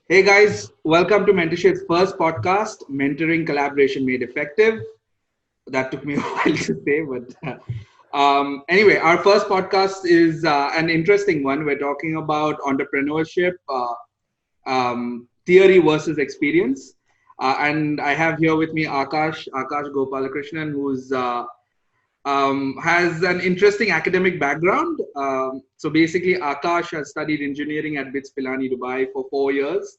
Hey guys, welcome to Mentorshape's first podcast, Mentoring Collaboration Made Effective. That took me a while to say, but anyway, our first podcast is an interesting one. We're talking about entrepreneurship, theory versus experience. And I have here with me Akash Gopalakrishnan, who's has an interesting academic background. So basically, Akash has studied engineering at BITS Pilani, Dubai for 4 years.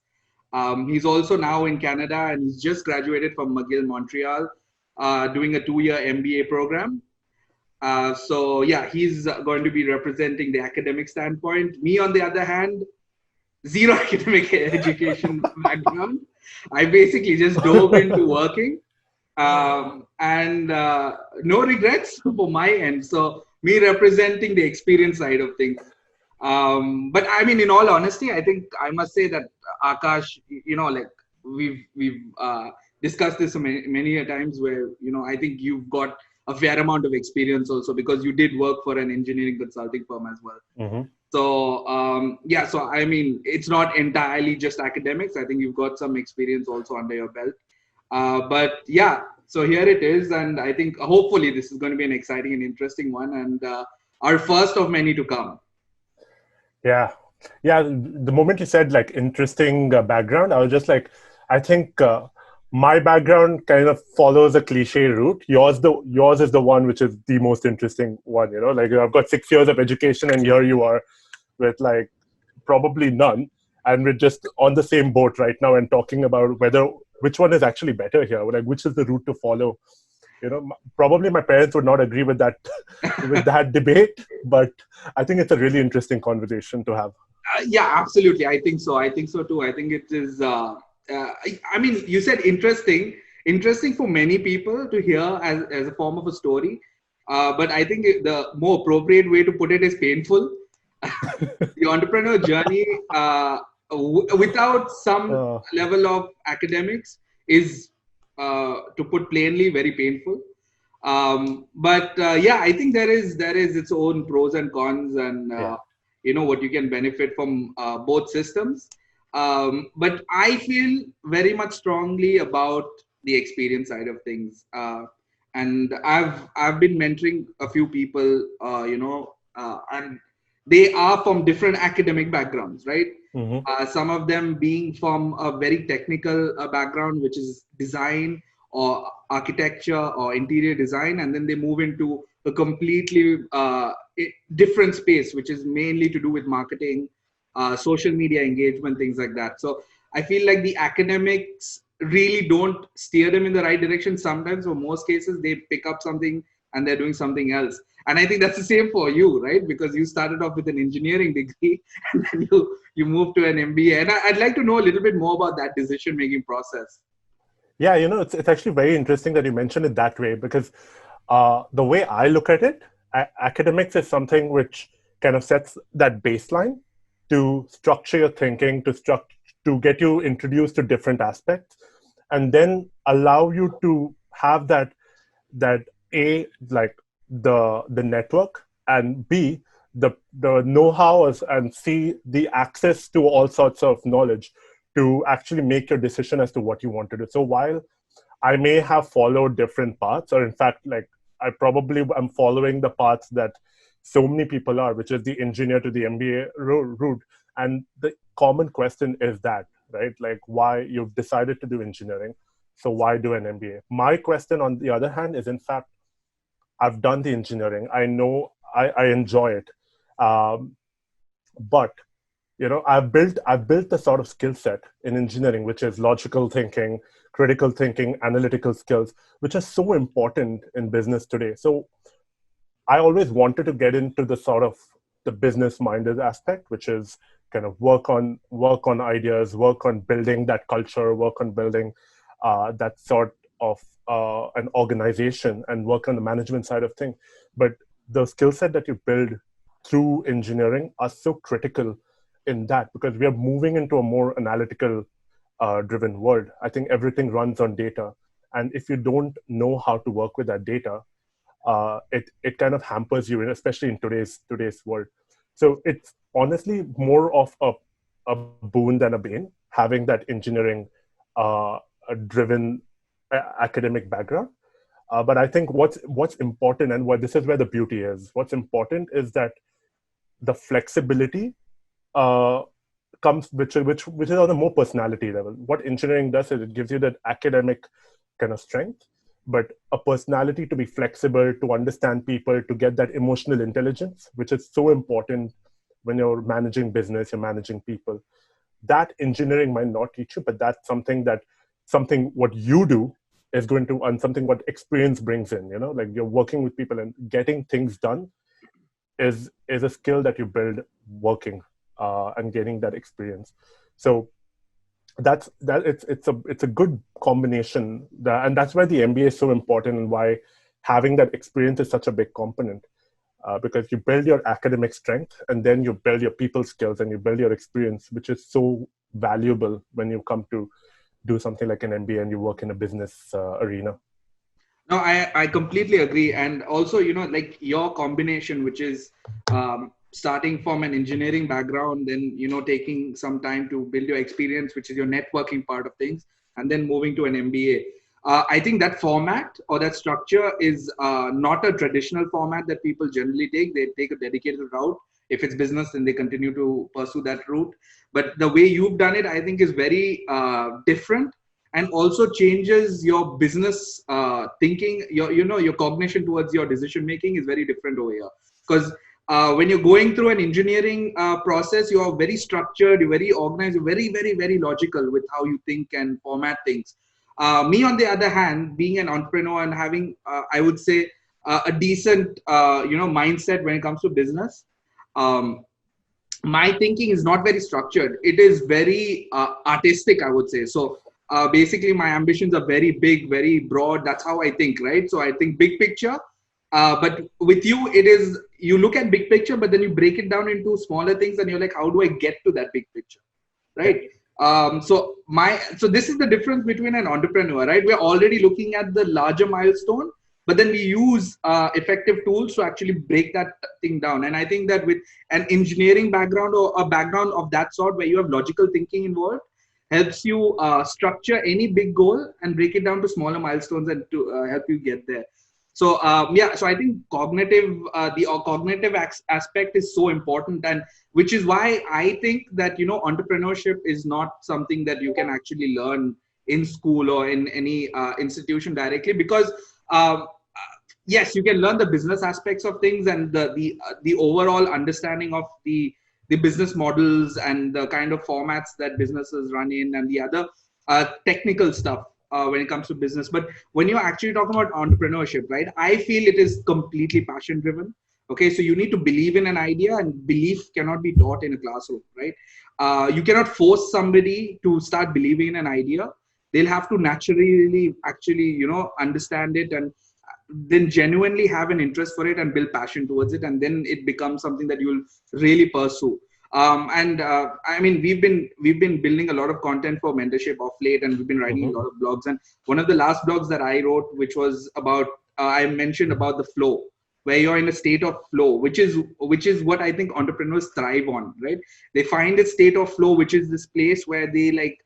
He's also now in Canada and he's just graduated from McGill, Montreal, doing a 2-year MBA program. So yeah, he's going to be representing the academic standpoint. Me, on the other hand, zero academic education background. I basically just dove into working and no regrets for my end. So me representing the experience side of things. But I mean, in all honesty, I think I must say that Akash, like we've discussed this many a times where I think you've got a fair amount of experience also because you did work for an engineering consulting firm as well. Mm-hmm. So yeah, so I mean, it's not entirely just academics. I think you've got some experience also under your belt. But yeah, so here it is, and I think hopefully this is going to be an exciting and interesting one, and our first of many to come. Yeah, yeah. The moment you said like interesting background, I was just like, I think my background kind of follows a cliche route. Yours is the one which is the most interesting one. Like I've got 6 years of education, and here you are with like probably none, and we're just on the same boat right now and talking about which one is actually better here, like which is the route to follow. Probably my parents would not agree with that with that debate, but I think it's a really interesting conversation to have. Yeah, absolutely. I think so. I think so too. I think it is. I mean, you said interesting for many people to hear as a form of a story. But I think the more appropriate way to put it is painful. The entrepreneur journey, without some Uh, level of academics, is, to put plainly, very painful. But yeah, I think there is its own pros and cons, and yeah, what you can benefit from both systems. But I feel very much strongly about the experience side of things, and I've been mentoring a few people, and they are from different academic backgrounds, right? hmm Some of them being from a very technical background, which is design or architecture or interior design, and then they move into a completely different space, which is mainly to do with marketing, social media engagement, things like that. So I feel like the academics really don't steer them in the right direction. Sometimes, for most cases, they pick up something and they're doing something else. And I think that's the same for you, right? Because you started off with an engineering degree and then you moved to an MBA. And I'd like to know a little bit more about that decision-making process. yeah. It's actually very interesting that you mentioned it that way because the way I look at it, academics is something which kind of sets that baseline to structure your thinking, to get you introduced to different aspects, and then allow you to have that A, like the network, and B, the know-how, and C, the access to all sorts of knowledge to actually make your decision as to what you want to do. So while I may have followed different paths, or in fact, like I probably am following the paths that so many people are, which is the engineer to the MBA route. And the common question is that, right? Like why you've decided to do engineering. So why do an MBA? My question, on the other hand, is in fact, I've done the engineering. I know I enjoy it. Um, but I've built the sort of skill set in engineering, which is logical thinking, critical thinking, analytical skills, which are so important in business today. So I always wanted to get into the sort of the business minded aspect, which is kind of work on ideas, work on building that culture, work on building that sort of an organization, and work on the management side of things. But the skill set that you build through engineering are so critical in that, because we are moving into a more analytical driven world. I think everything runs on data, and if you don't know how to work with that data, it kind of hampers you, especially in today's world. So it's honestly more of a boon than a bane, having that engineering driven academic background. But I think what's important, and what this is where the beauty is. What's important is that the flexibility comes, which is on a more personality level. What engineering does is it gives you that academic kind of strength, but a personality to be flexible, to understand people, to get that emotional intelligence, which is so important when you're managing business, you're managing people. That engineering might not teach you, but that's something what you do is going to, and something what experience brings in, like you're working with people and getting things done is a skill that you build working and getting that experience. So it's a good combination, and that's why the MBA is so important, and why having that experience is such a big component, because you build your academic strength, and then you build your people skills, and you build your experience, which is so valuable when you come to do something like an MBA and you work in a business arena. No, I completely agree. And also, like your combination, which is starting from an engineering background, then, taking some time to build your experience, which is your networking part of things, and then moving to an MBA. I think that format or that structure is not a traditional format that people generally take. They take a dedicated route. If it's business, then they continue to pursue that route. But the way you've done it, I think, is very different, and also changes your business thinking. Your cognition towards your decision making is very different over here. Because when you're going through an engineering process, you are very structured, you're very organized, you're very, very, very logical with how you think and format things. Me, on the other hand, being an entrepreneur and having, I would say, a decent, mindset when it comes to business, my thinking is not very structured. It is very artistic, I would say. So basically, my ambitions are very big, very broad. That's how I think, right? So I think big picture. But with you, it is, you look at big picture, but then you break it down into smaller things, and you're like, how do I get to that big picture, right? So this is the difference between an entrepreneur, right? We're already looking at the larger milestone, but then we use effective tools to actually break that thing down. And I think that with an engineering background or a background of that sort, where you have logical thinking involved, helps you structure any big goal and break it down to smaller milestones, and to help you get there. So so I think cognitive aspect is so important, and which is why I think that entrepreneurship is not something that you can actually learn in school or in any institution directly, because yes, you can learn the business aspects of things and the overall understanding of the business models and the kind of formats that businesses run in, and the other technical stuff when it comes to business. But when you're actually talking about entrepreneurship, right, I feel it is completely passion driven. Okay, so you need to believe in an idea, and belief cannot be taught in a classroom, right? You cannot force somebody to start believing in an idea. They'll have to naturally actually understand it, and then genuinely have an interest for it and build passion towards it, and then it becomes something that you will really pursue. I mean, we've been building a lot of content for Mentorship of late, and we've been writing a lot of blogs. And one of the last blogs that I wrote, which was about I mentioned about the flow, where you're in a state of flow, which is what I think entrepreneurs thrive on, right? They find a state of flow, which is this place where they like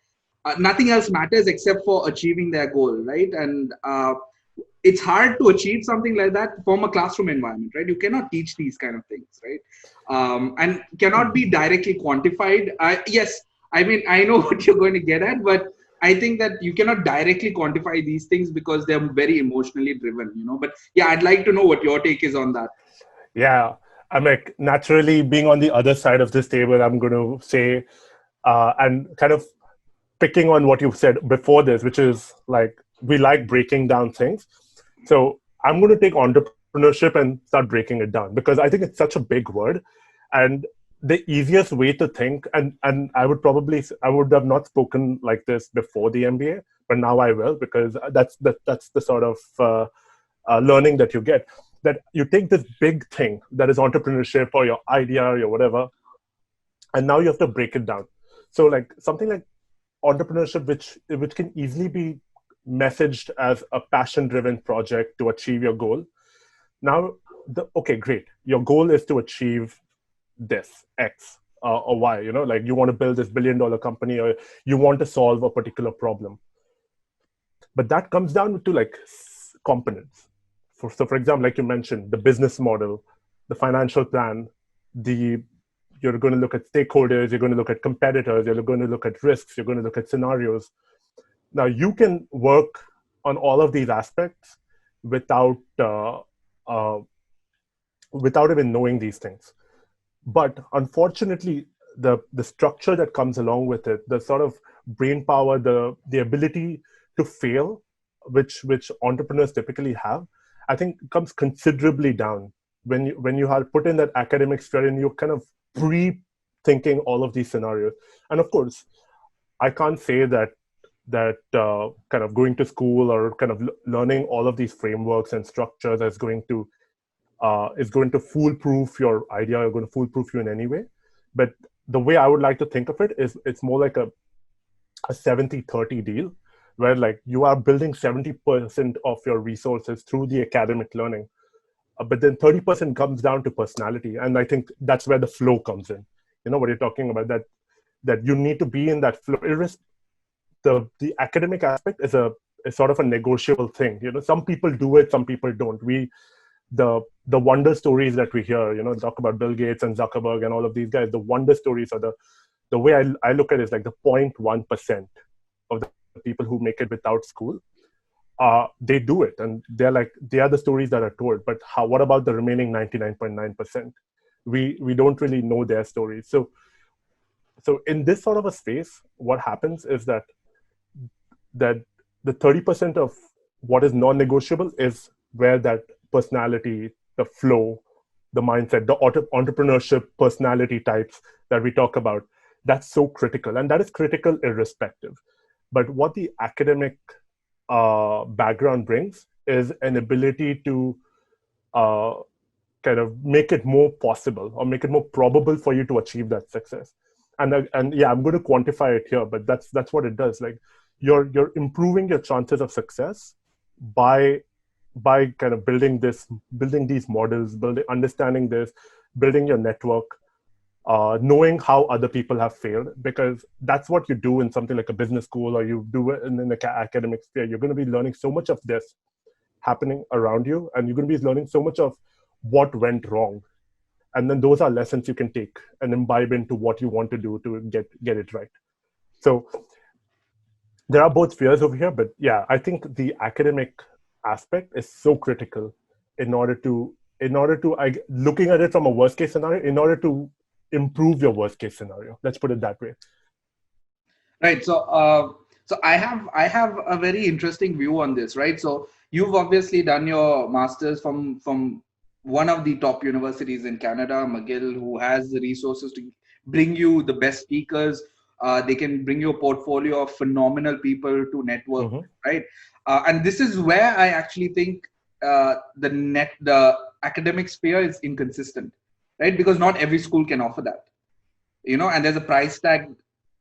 nothing else matters except for achieving their goal, right? And it's hard to achieve something like that from a classroom environment, right? You cannot teach these kind of things, right? And cannot be directly quantified. Yes, I mean, I know what you're going to get at, but I think that you cannot directly quantify these things because they're very emotionally driven, But yeah, I'd like to know what your take is on that. Yeah, I'm like, naturally being on the other side of this table, I'm going to say, and kind of picking on what you said before this, which is like, we like breaking down things. So I'm going to take entrepreneurship and start breaking it down, because I think it's such a big word. And the easiest way to think, and I would have not spoken like this before the MBA, but now I will, because that's the sort of learning that you get, that you take this big thing that is entrepreneurship or your idea or your whatever, and now you have to break it down. So like something like entrepreneurship, which can easily be messaged as a passion-driven project to achieve your goal. Now, okay, great. Your goal is to achieve this X. or why, like you want to build this $1 billion company, or you want to solve a particular problem. But that comes down to like components. So for example, like you mentioned, the business model, the financial plan, you're going to look at stakeholders, you're going to look at competitors, you're going to look at risks, you're going to look at scenarios. Now you can work on all of these aspects without even knowing these things. But unfortunately, the structure that comes along with it, the sort of brain power, the ability to fail, which entrepreneurs typically have, I think comes considerably down when you have put in that academic sphere and you're kind of pre-thinking all of these scenarios. And of course, I can't say that kind of going to school or kind of learning all of these frameworks and structures is going to foolproof your idea, or going to foolproof you in any way. But the way I would like to think of it is it's more like a 70-30 deal, where like you are building 70% of your resources through the academic learning, but then 30% comes down to personality. And I think that's where the flow comes in. What you're talking about, that you need to be in that flow. The academic aspect is sort of a negotiable thing. Some people do it, some people don't. The wonder stories that we hear, talk about Bill Gates and Zuckerberg and all of these guys, the wonder stories are the way I look at it is like the 0.1% of the people who make it without school. They do it, and they are the stories that are told. But what about the remaining 99.9%? We don't really know their stories. So in this sort of a space, what happens is that the 30% of what is non-negotiable is where that personality, the flow, the mindset, the entrepreneurship personality types that we talk about, that's so critical. And that is critical irrespective. But what the academic background brings is an ability to kind of make it more possible or make it more probable for you to achieve that success. And yeah, I'm going to quantify it here, but that's what it does. Like you're improving your chances of success by kind of building these models, understanding this, building your network, knowing how other people have failed, because that's what you do in something like a business school, or you do it in an academic sphere. You're going to be learning so much of this happening around you, and you're going to be learning so much of what went wrong. And then those are lessons you can take and imbibe into what you want to do to get it right. So there are both spheres over here, but yeah, I think the academic aspect is so critical in order to looking at it from a worst case scenario, in order to improve your worst case scenario. Let's put it that way. Right. So I have a very interesting view on this, right? So you've obviously done your master's from one of the top universities in Canada, McGill, who has the resources to bring you the best speakers. They can bring you a portfolio of phenomenal people to network, right? And this is where I actually think the academic sphere is inconsistent, right? Because not every school can offer that, and there's a price tag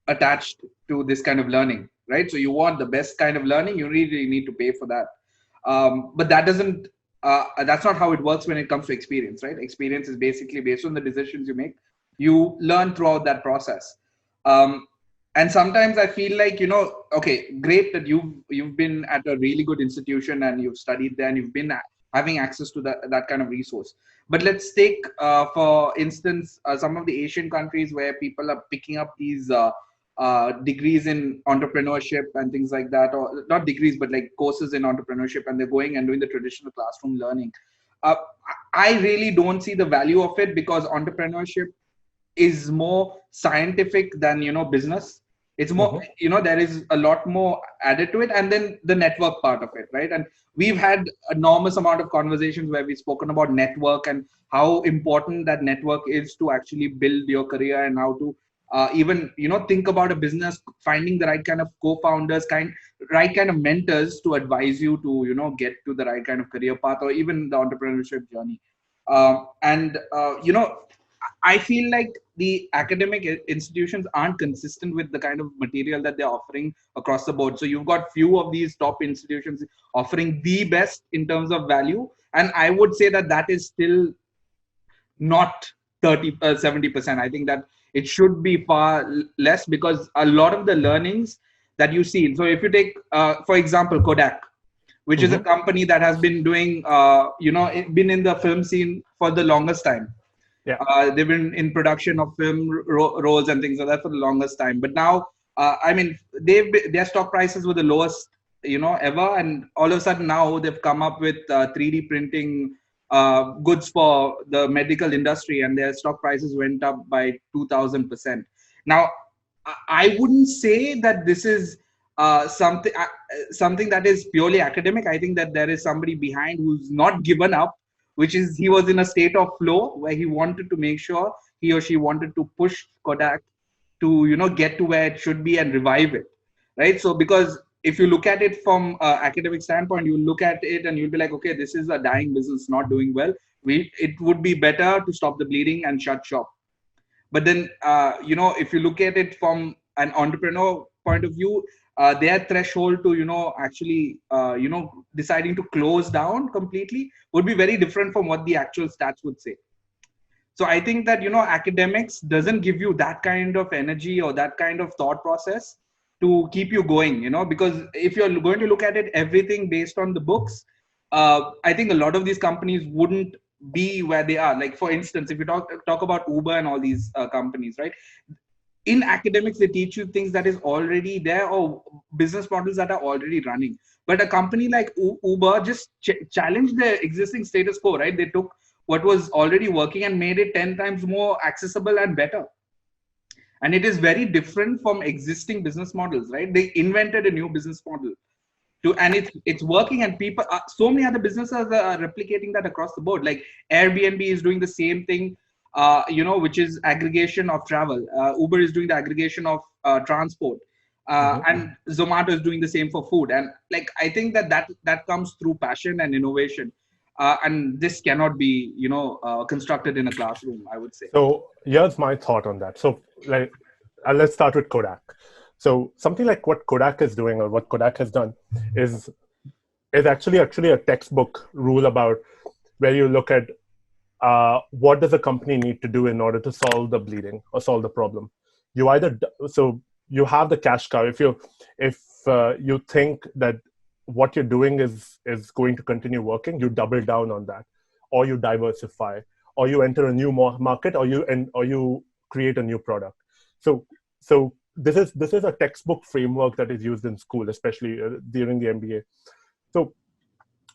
attached to this kind of learning, right? So you want the best kind of learning, you really need to pay for that. But that's not how it works when it comes to experience, right? Experience is basically based on the decisions you make. You learn throughout that process. And sometimes I feel like, okay, great that you've been at a really good institution and you've studied there and you've been having access to that kind of resource. But let's take, for instance, some of the Asian countries where people are picking up these degrees in entrepreneurship and things like that, or not degrees, but like courses in entrepreneurship, and they're going and doing the traditional classroom learning. I really don't see the value of it, because entrepreneurship is more scientific than business. It's more there is a lot more added to it, and then the network part of it, right? And we've had enormous amount of conversations where we've spoken about network and how important that network is to actually build your career, and how to even think about a business, finding the right kind of co-founders, right kind of mentors to advise you to get to the right kind of career path, or even the entrepreneurship journey. I feel like the academic institutions aren't consistent with the kind of material that they're offering across the board. So you've got few of these top institutions offering the best in terms of value, and I would say that is still not 70%. I think that It should be far less, because a lot of the learnings that you see. So if you take, for example, Kodak, which is a company that has been doing, been in the film scene for the longest time. Yeah. They've been in production of film roles and things like that for the longest time. But now, their stock prices were the lowest, ever. And all of a sudden now they've come up with 3D printing goods for the medical industry, and their stock prices went up by 2000%. Now, I wouldn't say that this is something that is purely academic. I think that there is somebody behind who's not given up, which is he was in a state of flow where he wanted to make sure, he or she wanted to push Kodak to get to where it should be and revive it, right? So because if you look at it from academic standpoint, you look at it and you'll be like, okay, this is a dying business, not doing well. It would be better to stop the bleeding and shut shop. But then, if you look at it from an entrepreneur point of view, their threshold to, actually, deciding to close down completely would be very different from what the actual stats would say. So I think that, academics doesn't give you that kind of energy or that kind of thought process to keep you going, because if you're going to look at it, everything based on the books, I think a lot of these companies wouldn't be where they are. Like, for instance, if you talk about Uber and all these companies, right? In academics, they teach you things that is already there, or business models that are already running. But a company like Uber just challenged the existing status quo, right? They took what was already working and made it 10 times more accessible and better. And it is very different from existing business models, right? They invented a new business model and it's working, and people, so many other businesses are replicating that across the board. Like Airbnb is doing the same thing, which is aggregation of travel. Uber is doing the aggregation of transport, and Zomato is doing the same for food. And like, I think that comes through passion and innovation, and this cannot be constructed in a classroom, I would say. So here's my thought on that. So let's start with Kodak. So something like what Kodak is doing, or what Kodak has done, is actually a textbook rule about where you look at what does a company need to do in order to solve the bleeding or solve the problem. You have the cash cow. If you think that what you're doing is going to continue working, you double down on that, or you diversify, or you enter a new market, or you create a new product. So this is a textbook framework that is used in school, especially during the MBA. So,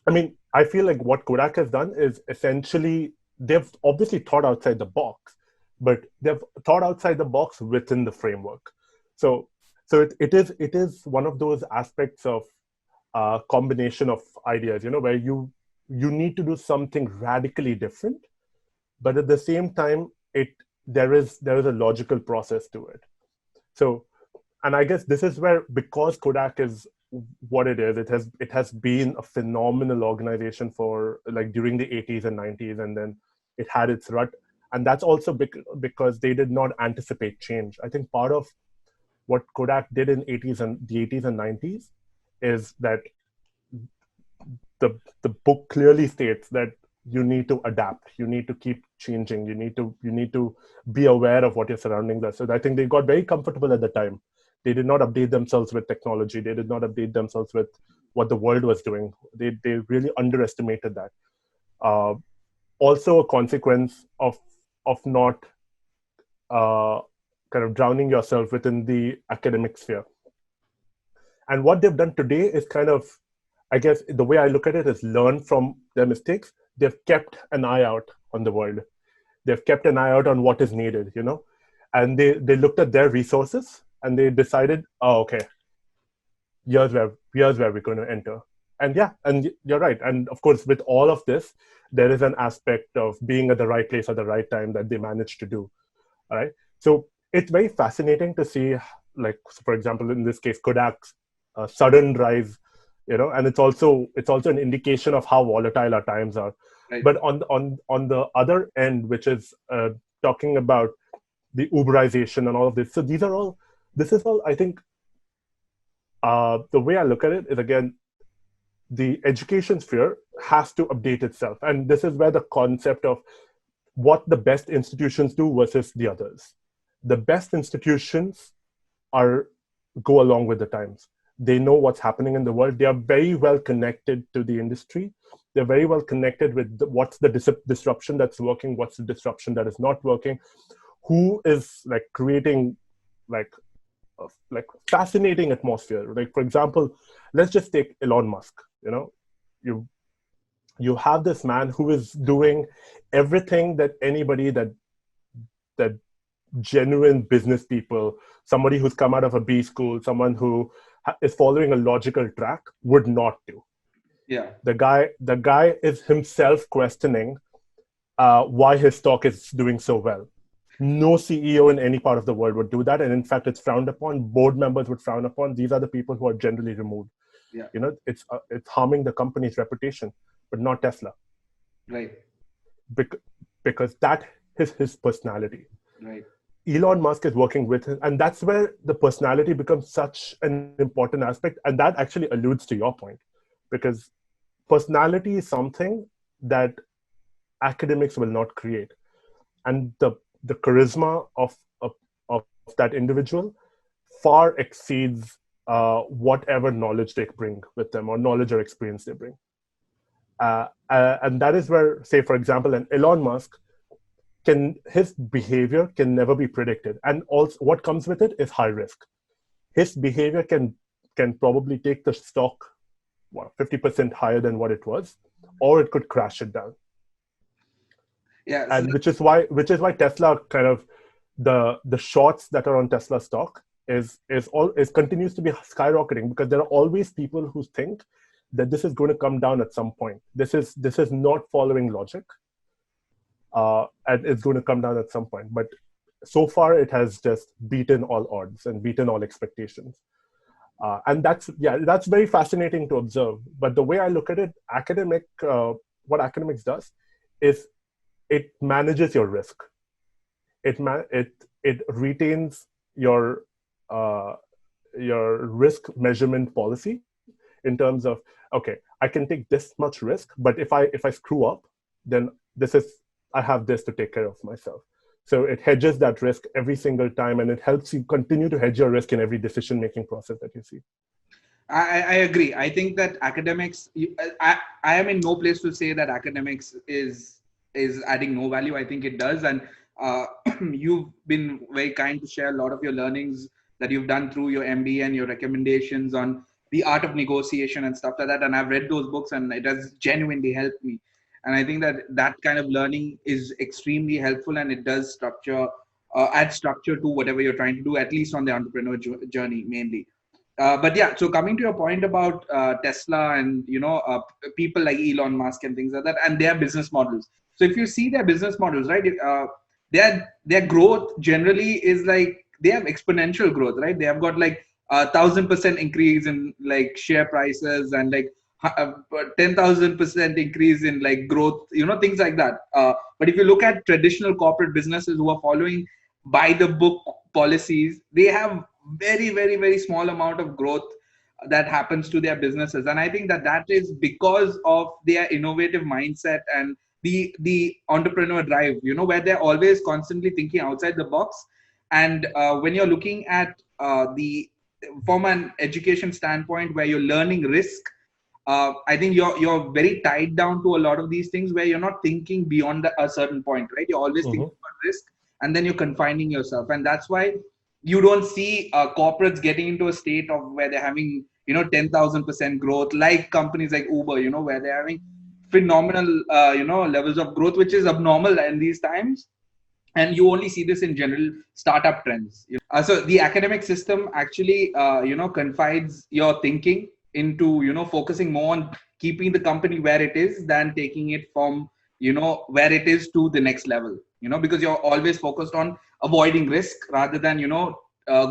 I mean, I feel like what Kodak has done is essentially, they've obviously thought outside the box, but they've thought outside the box within the framework. So it is one of those aspects of combination of ideas, where you need to do something radically different, but at the same time, there is a logical process to it. So, and I guess this is where, because Kodak is what it is, it has been a phenomenal organization for like during the 80s and 90s, and then it had its rut. And that's also because they did not anticipate change. I think part of what Kodak did in the 80s and 90s is that the book clearly states that you need to adapt, you need to keep changing, you need to be aware of what your surroundings are. So I think they got very comfortable at the time. They did not update themselves with technology. They did not update themselves with what the world was doing. They really underestimated that. Also a consequence of not kind of drowning yourself within the academic sphere. And what they've done today is kind of, I guess the way I look at it is, learn from their mistakes. They've kept an eye out on the world. They've kept an eye out on what is needed, and they looked at their resources and they decided, oh, okay, here's where we're going to enter. And yeah, and you're right. And of course, with all of this, there is an aspect of being at the right place at the right time that they managed to do. All right. So it's very fascinating to see, like, for example, in this case, Kodak's sudden rise, and it's also an indication of how volatile our times are. Right. But on the other end, which is talking about the Uberization and all of this. So this is all, I think, the way I look at it is, again, the education sphere has to update itself. And this is where the concept of what the best institutions do versus the others. the best institutions go along with the times. They know what's happening in the world. They are very well connected to the industry. They're very well connected with what's the disruption that's working, what's the disruption that is not working, who is like creating like fascinating atmosphere. Like, for example, let's just take Elon Musk. You have this man who is doing everything that anybody that genuine business people, somebody who's come out of a B school, someone who is following a logical track would not do. Yeah. The guy is himself questioning why his stock is doing so well. No CEO in any part of the world would do that, and in fact, it's frowned upon. Board members would frown upon. These are the people who are generally removed. Yeah. It's harming the company's reputation, but not Tesla. Right. Because that is his personality. Right. Elon Musk is working with him, and that's where the personality becomes such an important aspect. And that actually alludes to your point, because personality is something that academics will not create, and the charisma of that individual far exceeds whatever knowledge they bring with them, or knowledge or experience they bring. And that is where, say, for example, an Elon Musk, his behavior can never be predicted, and also what comes with it is high risk. His behavior can probably take the stock 50% higher than what it was, or it could crash it down. Yeah, and which is why Tesla kind of the shorts that are on Tesla stock is continues to be skyrocketing, because there are always people who think that this is going to come down at some point. This is not following logic. And it's going to come down at some point. But so far, it has just beaten all odds and beaten all expectations. And that's very fascinating to observe. But the way I look at it, what academics does is it manages your risk. It retains your risk measurement policy in terms of, okay, I can take this much risk, but if I screw up, then I have this to take care of myself. So it hedges that risk every single time, and it helps you continue to hedge your risk in every decision-making process that you see. I agree. I think that academics, I am in no place to say that academics is adding no value. I think it does. And you've been very kind to share a lot of your learnings that you've done through your MBA and your recommendations on the art of negotiation and stuff like that. And I've read those books, and it has genuinely helped me. And I think that kind of learning is extremely helpful, and it does add structure to whatever you're trying to do, at least on the entrepreneur journey mainly. But yeah, so coming to your point about Tesla and people like Elon Musk and things like that, and their business models. So if you see their business models, right, their growth generally is like they have exponential growth, right? They have got like 1,000% increase in like share prices, and like 10,000% increase in like growth, things like that. But if you look at traditional corporate businesses who are following by the book policies, they have very, very, very small amount of growth that happens to their businesses. And I think that is because of their innovative mindset and the entrepreneur drive, where they're always constantly thinking outside the box. And when you're looking at from an education standpoint, where you're learning risk, I think you're very tied down to a lot of these things where you're not thinking beyond a certain point, right? You're always thinking about risk, and then you're confining yourself. And that's why you don't see corporates getting into a state of where they're having 10,000% growth, like companies like Uber, where they're having phenomenal levels of growth, which is abnormal in these times. And you only see this in general startup trends. So the academic system actually confides your thinking into focusing more on keeping the company where it is than taking it from where it is to the next level, because you're always focused on avoiding risk rather than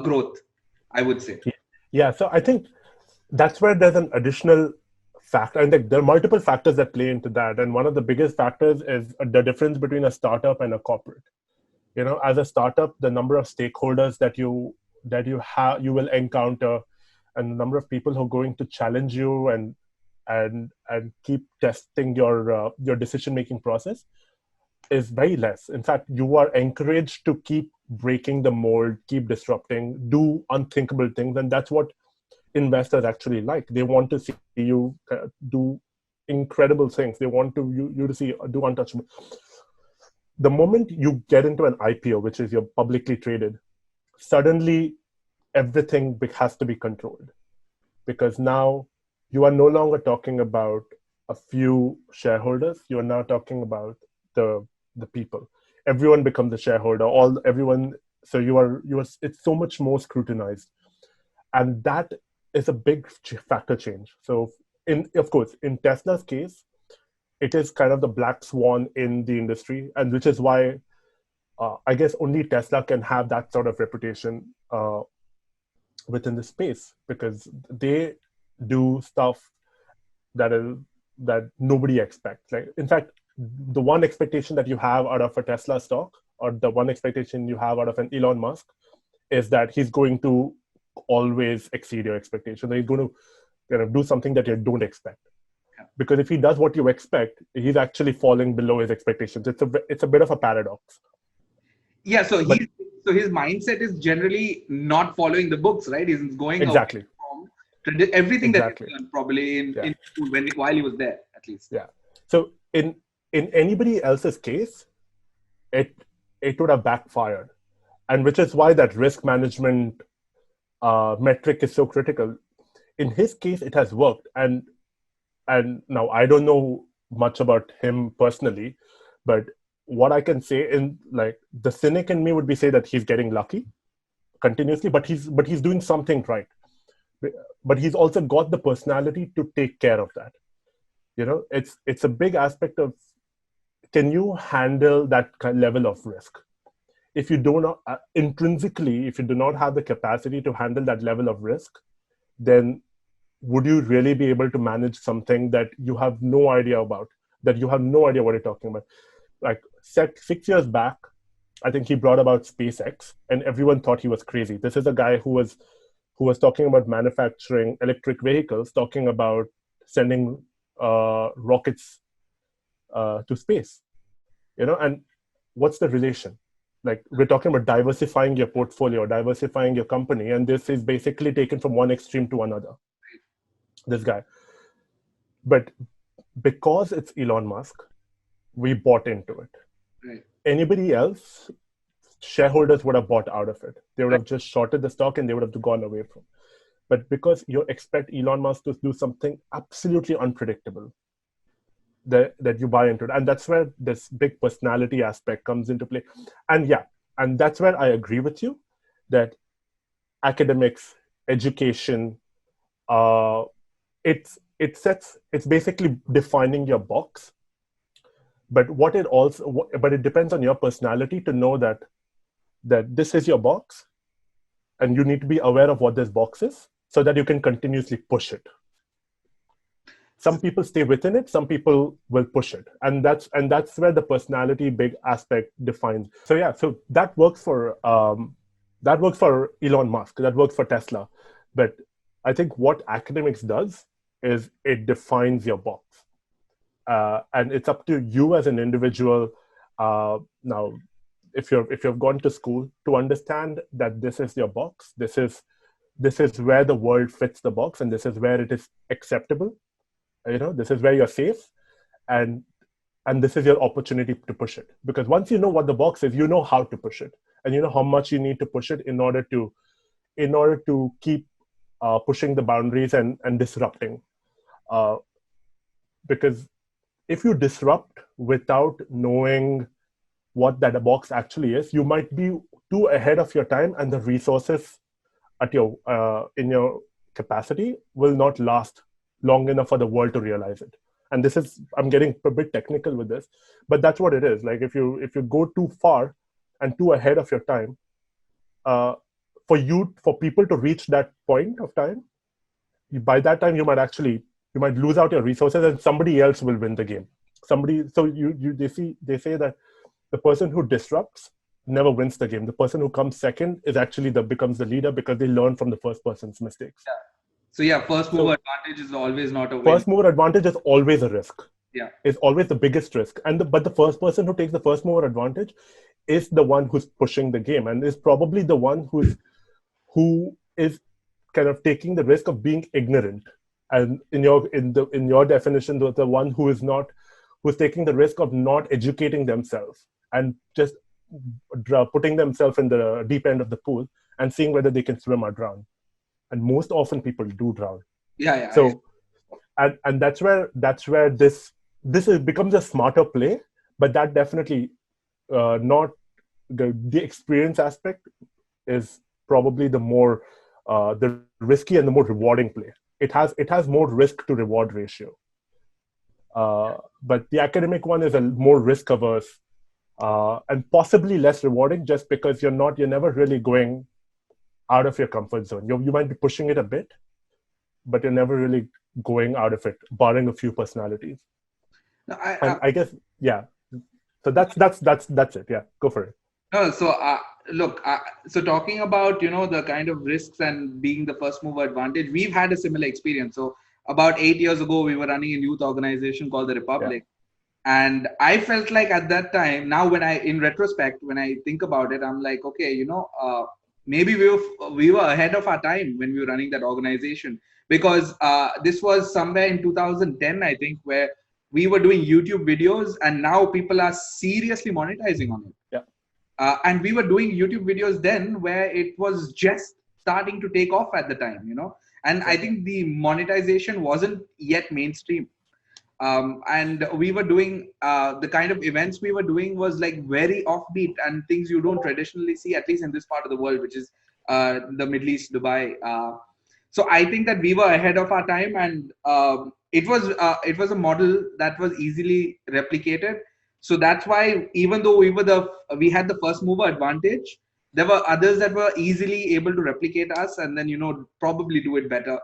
growth, I would say. Yeah, so I think that's where there's an additional factor, and there are multiple factors that play into that. And one of the biggest factors is the difference between a startup and a corporate. As a startup, the number of stakeholders that you will encounter, and the number of people who are going to challenge you and keep testing your decision-making process is very less. In fact, you are encouraged to keep breaking the mold, keep disrupting, do unthinkable things. And that's what investors actually like. They want to see you do incredible things. They want you to see do untouchable. The moment you get into an IPO, which is you're publicly traded, suddenly everything has to be controlled, because now you are no longer talking about a few shareholders. You are now talking about the people. Everyone becomes a shareholder. Everyone. So you are. It's so much more scrutinized, and that is a big factor change. So of course, in Tesla's case, it is kind of the black swan in the industry, and which is why I guess only Tesla can have that sort of reputation within the space, because they do stuff that nobody expects. Like, in fact, the one expectation that you have out of a Tesla stock, or the one expectation you have out of an Elon Musk, is that he's going to always exceed your expectation. He's going to do something that you don't expect. Yeah. Because if he does what you expect, he's actually falling below his expectations. It's a bit of a paradox. Yeah, so his mindset is generally not following the books, right? He's going exactly from everything that he learned probably in school while he was there, at least. Yeah. So in anybody else's case, it would have backfired, and which is why that risk management metric is so critical. In his case, it has worked, and now I don't know much about him personally, but what I can say, in like the cynic in me would be say that he's getting lucky continuously, but he's doing something right. But he's also got the personality to take care of that. You know, it's a big aspect of, can you handle that level of risk? If you do not intrinsically, if you do not have the capacity to handle that level of risk, then would you really be able to manage something that you have no idea about, that you have no idea what you're talking about? Like 6 years back, I think he brought about SpaceX, and everyone thought he was crazy. This is a guy who was talking about manufacturing electric vehicles, talking about sending rockets to space. You know, and what's the relation? Like, we're talking about diversifying your portfolio, diversifying your company, and this is basically taken from one extreme to another. This guy. But because it's Elon Musk, we bought into it. Right. Anybody else, shareholders would have bought out of it. They would have just shorted the stock and they would have gone away from. But because you expect Elon Musk to do something absolutely unpredictable, that you buy into it. And that's where this big personality aspect comes into play. And and that's where I agree with you that academics, education, it's basically defining your box. But it depends on your personality to know that this is your box, and you need to be aware of what this box is so that you can continuously push it. Some people stay within it, some people will push it. And that's where the personality big aspect defines. So that works for Elon Musk, that works for Tesla. But I think what academics does is it defines your box. And it's up to you as an individual now, if you've gone to school, to understand that this is your box, this is where the world fits the box, and this is where it is acceptable. You know, this is where you're safe, and this is your opportunity to push it. Because once you know what the box is, you know how to push it, and you know how much you need to push it in order to keep pushing the boundaries and disrupting. Because if you disrupt without knowing what that box actually is, you might be too ahead of your time, and the resources at your in your capacity will not last long enough for the world to realize it. And this is, I'm getting a bit technical with this, but that's what it is. Like, if you go too far and too ahead of your time, for people to reach that point of time, by that time you might lose out your resources, and somebody else will win the game. They say that the person who disrupts never wins the game. The person who comes second becomes the leader, because they learn from the first person's mistakes. Yeah. So first mover advantage is always not a win. First mover advantage is always a risk. Yeah. is always the biggest risk. But the first person who takes the first mover advantage is the one who's pushing the game, and is probably the one who is kind of taking the risk of being ignorant. And in your definition, the one who's taking the risk of not educating themselves and just putting themselves in the deep end of the pool and seeing whether they can swim or drown. And most often people do drown. Yeah. So and that's where becomes a smarter play, but that definitely not the experience aspect is probably the risky and the more rewarding play. It has more risk to reward ratio, but the academic one is a more risk averse and possibly less rewarding, just because you're never really going out of your comfort zone. You might be pushing it a bit, but you're never really going out of it, barring a few personalities. No, I guess, yeah. So that's it. Yeah, go for it. No, so look, so talking about, the kind of risks and being the first mover advantage, we've had a similar experience. So about 8 years ago, we were running a youth organization called the Republic. Yeah. And I felt like at that time, now in retrospect, when I think about it, I'm like, okay, maybe we were ahead of our time when we were running that organization, because this was somewhere in 2010, I think, where we were doing YouTube videos, and now people are seriously monetizing on it. Yeah. And we were doing YouTube videos then where it was just starting to take off at the time, and I think the monetization wasn't yet mainstream. And we were doing the kind of events we were doing was like very offbeat and things you don't traditionally see, at least in this part of the world, which is the Middle East, Dubai. So I think that we were ahead of our time, and it was a model that was easily replicated. So that's why, even though we had the first mover advantage, there were others that were easily able to replicate us, and then probably do it better.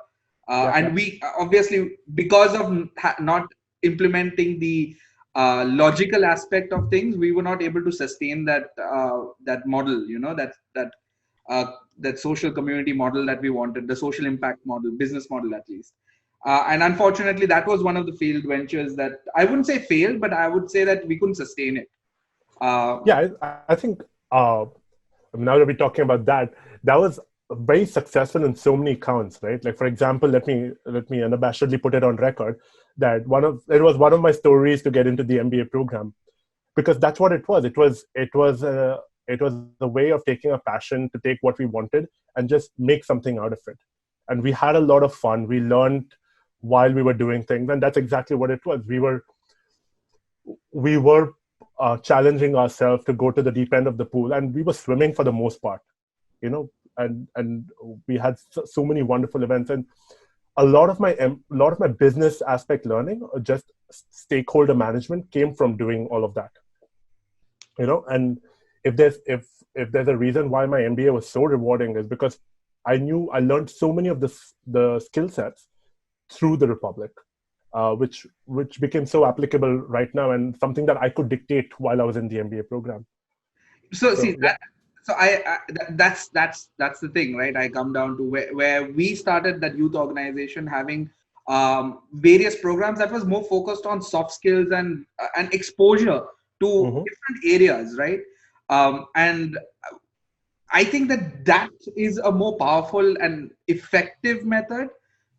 And we obviously, because of not implementing the logical aspect of things, we were not able to sustain that model. That social community model that we wanted, the social impact model, business model at least. And unfortunately, that was one of the failed ventures that I wouldn't say failed, but I would say that we couldn't sustain it. I think now that we're talking about that was very successful in so many counts, right? Like, for example, let me unabashedly put it on record that it was one of my stories to get into the MBA program, because that's what it was. It was a way of taking a passion, to take what we wanted and just make something out of it. And we had a lot of fun. We learned while we were doing things, and that's exactly what it was. We were challenging ourselves to go to the deep end of the pool, and we were swimming for the most part, and we had so many wonderful events. And a lot of my business aspect learning, or just stakeholder management, came from doing all of that. And if there's a reason why my MBA was so rewarding, is because I learned so many of the skill sets through the Republic, which became so applicable right now, and something that I could dictate while I was in the MBA program. That's the thing, right? I come down to where we started that youth organization, having various programs that was more focused on soft skills and exposure to different areas, right? And I think that is a more powerful and effective method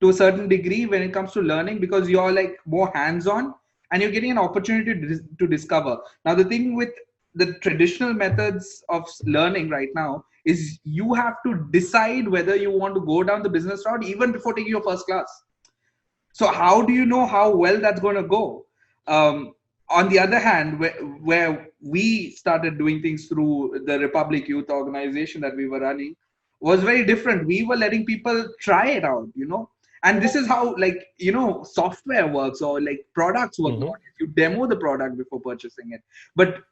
to a certain degree when it comes to learning, because you're like more hands-on and you're getting an opportunity to discover. Now, the thing with the traditional methods of learning right now is you have to decide whether you want to go down the business route even before taking your first class. So how do you know how well that's going to go? On the other hand, where we started doing things through the Republic Youth Organization that we were running was very different. We were letting people try it out, and this is how, software works, or like products work. You demo the product before purchasing it. But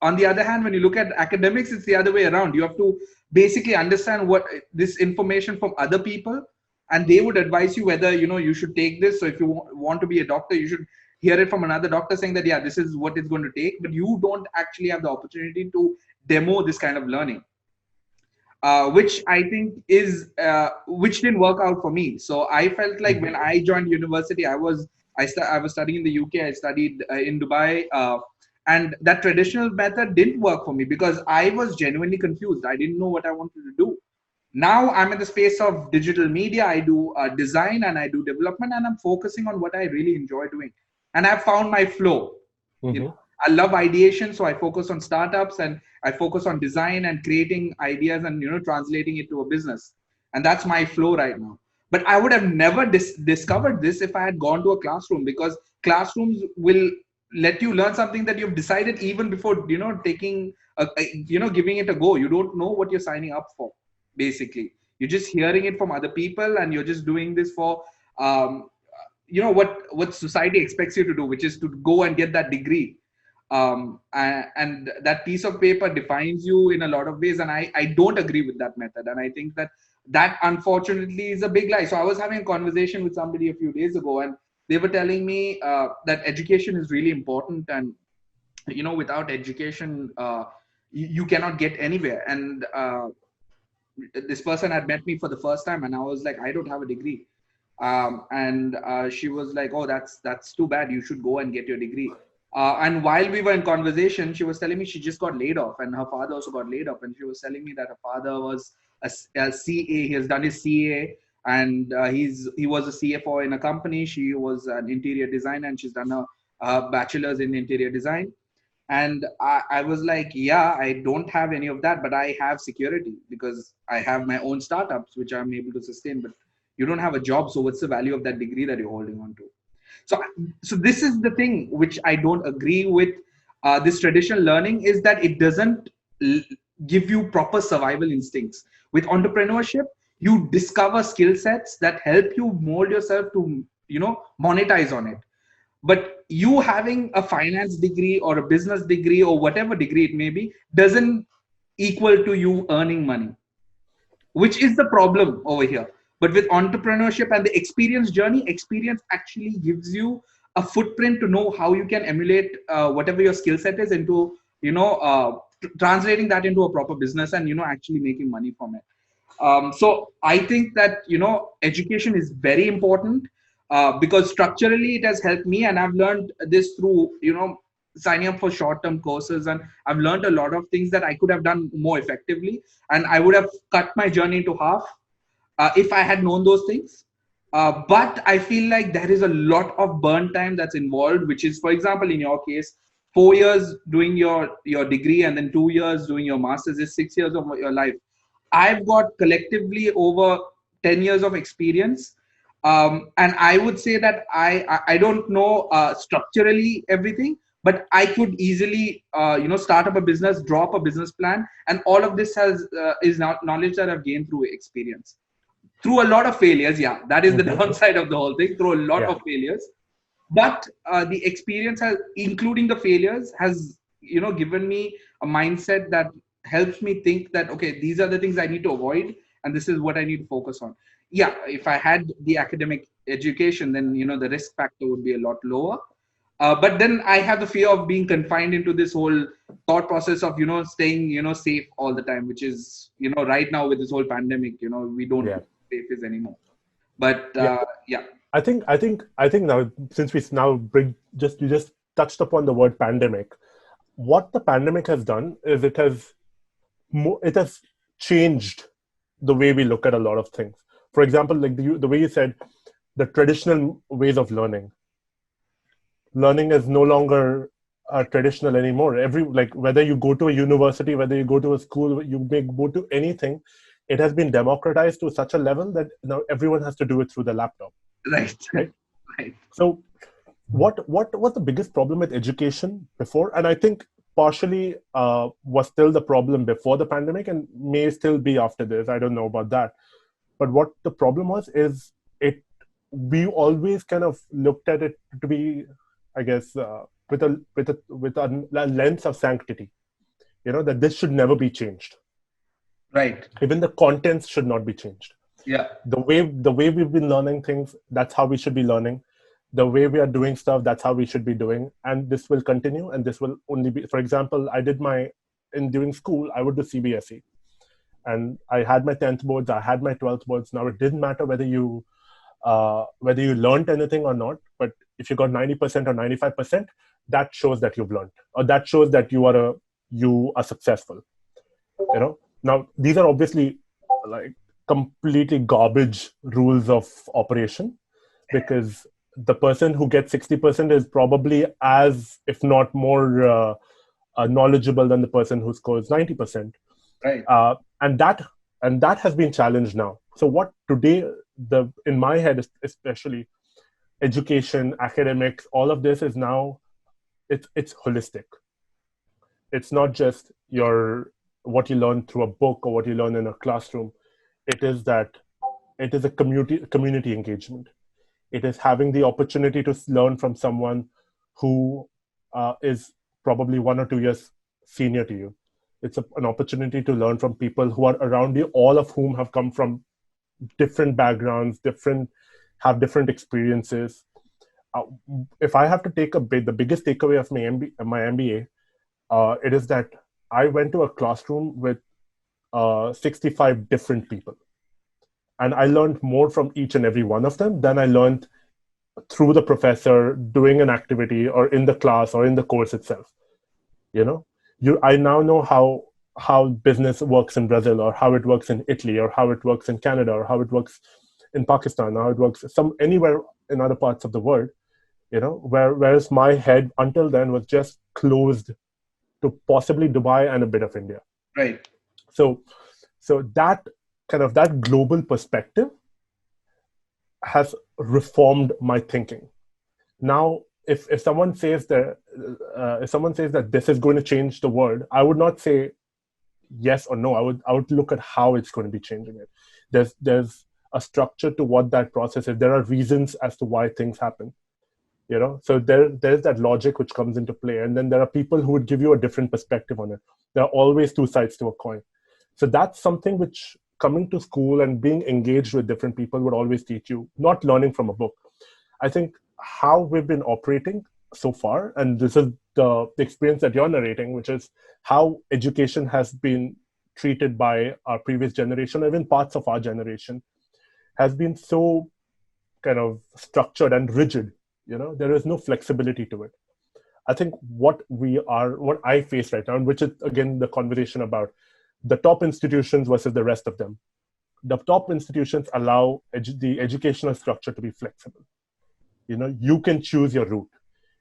on the other hand, when you look at academics, it's the other way around. You have to basically understand what this information from other people, and they would advise you whether, you should take this. So if you want to be a doctor, you should hear it from another doctor saying that, yeah, this is what it's going to take, but you don't actually have the opportunity to demo this kind of learning. Which I think which didn't work out for me. So I felt like when I joined university, I was I was studying in the UK. I studied in Dubai, and that traditional method didn't work for me because I was genuinely confused. I didn't know what I wanted to do. Now I'm in the space of digital media. I do design and I do development, and I'm focusing on what I really enjoy doing. And I've found my flow. You know, I love ideation, so I focus on startups and I focus on design and creating ideas and translating it to a business. And that's my flow right now. But I would have never discovered this if I had gone to a classroom, because classrooms will let you learn something that you've decided even before taking giving it a go. You don't know what you're signing up for. Basically, you're just hearing it from other people, and you're just doing this for what society expects you to do, which is to go and get that degree. And that piece of paper defines you in a lot of ways, and I don't agree with that method, and I think that unfortunately is a big lie. So I was having a conversation with somebody a few days ago, and they were telling me that education is really important, and without education you cannot get anywhere. And this person had met me for the first time, and I was like, I don't have a degree. And she was like, oh, that's too bad, you should go and get your degree. And while we were in conversation, she was telling me she just got laid off, and her father also got laid off. And she was telling me that her father was a CA. He has done his CA, and he was a CFO in a company. She was an interior designer, and she's done a bachelor's in interior design. And I was like, yeah, I don't have any of that, but I have security because I have my own startups, which I'm able to sustain. But you don't have a job, so what's the value of that degree that you're holding on to? So this is the thing which I don't agree with. This traditional learning is that it doesn't give you proper survival instincts. With entrepreneurship, you discover skill sets that help you mold yourself to monetize on it. But you having a finance degree or a business degree or whatever degree it may be doesn't equal to you earning money, which is the problem over here. But with entrepreneurship and the experience journey, experience actually gives you a footprint to know how you can emulate whatever your skill set is into, translating that into a proper business and, actually making money from it. So I think that, education is very important because structurally it has helped me. And I've learned this through, signing up for short-term courses. And I've learned a lot of things that I could have done more effectively. And I would have cut my journey into half if I had known those things. But I feel like there is a lot of burn time that's involved, which is, for example, in your case, 4 years doing your degree and then 2 years doing your master's is 6 years of your life. I've got collectively over 10 years of experience. And I would say that I don't know structurally everything, but I could easily, start up a business, draw up a business plan. And all of this is knowledge that I've gained through experience. Through a lot of failures, yeah, that is the downside of the whole thing, through a lot of failures. But the experience has, including the failures, has, given me a mindset that helps me think that, okay, these are the things I need to avoid, and this is what I need to focus on. Yeah, if I had the academic education, then, the risk factor would be a lot lower. But then I have the fear of being confined into this whole thought process of, staying, safe all the time, which is, right now with this whole pandemic, we don't know what safe is anymore. But yeah. I think now, since we now you just touched upon the word pandemic. What the pandemic has done is it has changed the way we look at a lot of things. For example, like the way you said, the traditional ways of learning is no longer traditional anymore. Whether you go to a university, whether you go to a school, you may go to anything, it has been democratized to such a level that now everyone has to do it through the laptop. Right. So what was the biggest problem with education before? And I think partially was still the problem before the pandemic and may still be after this. I don't know about that. But what the problem was is we always kind of looked at it to be, I guess, with a lens of sanctity, that this should never be changed. Right. Even the contents should not be changed. Yeah. The way we've been learning things, that's how we should be learning. The way we are doing stuff, that's how we should be doing. And this will continue. And this will only be, for example, during school, I would do CBSE. And I had my 10th boards, I had my 12th boards. Now it didn't matter whether you learned anything or not, but if you got 90% or 95%, that shows that you've learned, or that shows that you are successful. Now these are obviously like completely garbage rules of operation, because the person who gets 60% is probably as, if not more, knowledgeable than the person who scores 90%. Right. And that has been challenged now. So what today, in my head especially, education, academics, all of this is now, it's holistic. It's not just what you learn through a book or what you learn in a classroom. It is a community engagement. It is having the opportunity to learn from someone who is probably 1 or 2 years senior to you. It's an opportunity to learn from people who are around you, all of whom have come from different backgrounds, have different experiences. If I have to take the biggest takeaway of my MBA, it is that I went to a classroom with 65 different people. And I learned more from each and every one of them than I learned through the professor doing an activity or in the class or in the course itself. I now know how business works in Brazil, or how it works in Italy, or how it works in Canada, or how it works in Pakistan, or how it works anywhere in other parts of the world. Whereas my head until then was just closed to possibly Dubai and a bit of India. Right. So that that global perspective has reformed my thinking. Now, if someone says that this is going to change the world, I would not say yes or no. I would look at how it's going to be changing it. There's a structure to what that process is. There are reasons as to why things happen. So there's that logic which comes into play, and then there are people who would give you a different perspective on it. There are always two sides to a coin. So that's something which coming to school and being engaged with different people would always teach you, not learning from a book. I think how we've been operating so far, and this is the experience that you're narrating, which is how education has been treated by our previous generation, even parts of our generation, has been so kind of structured and rigid. There is no flexibility to it. I think what I face right now, and which is again the conversation about the top institutions versus the rest of them. The top institutions allow the educational structure to be flexible. You can choose your route.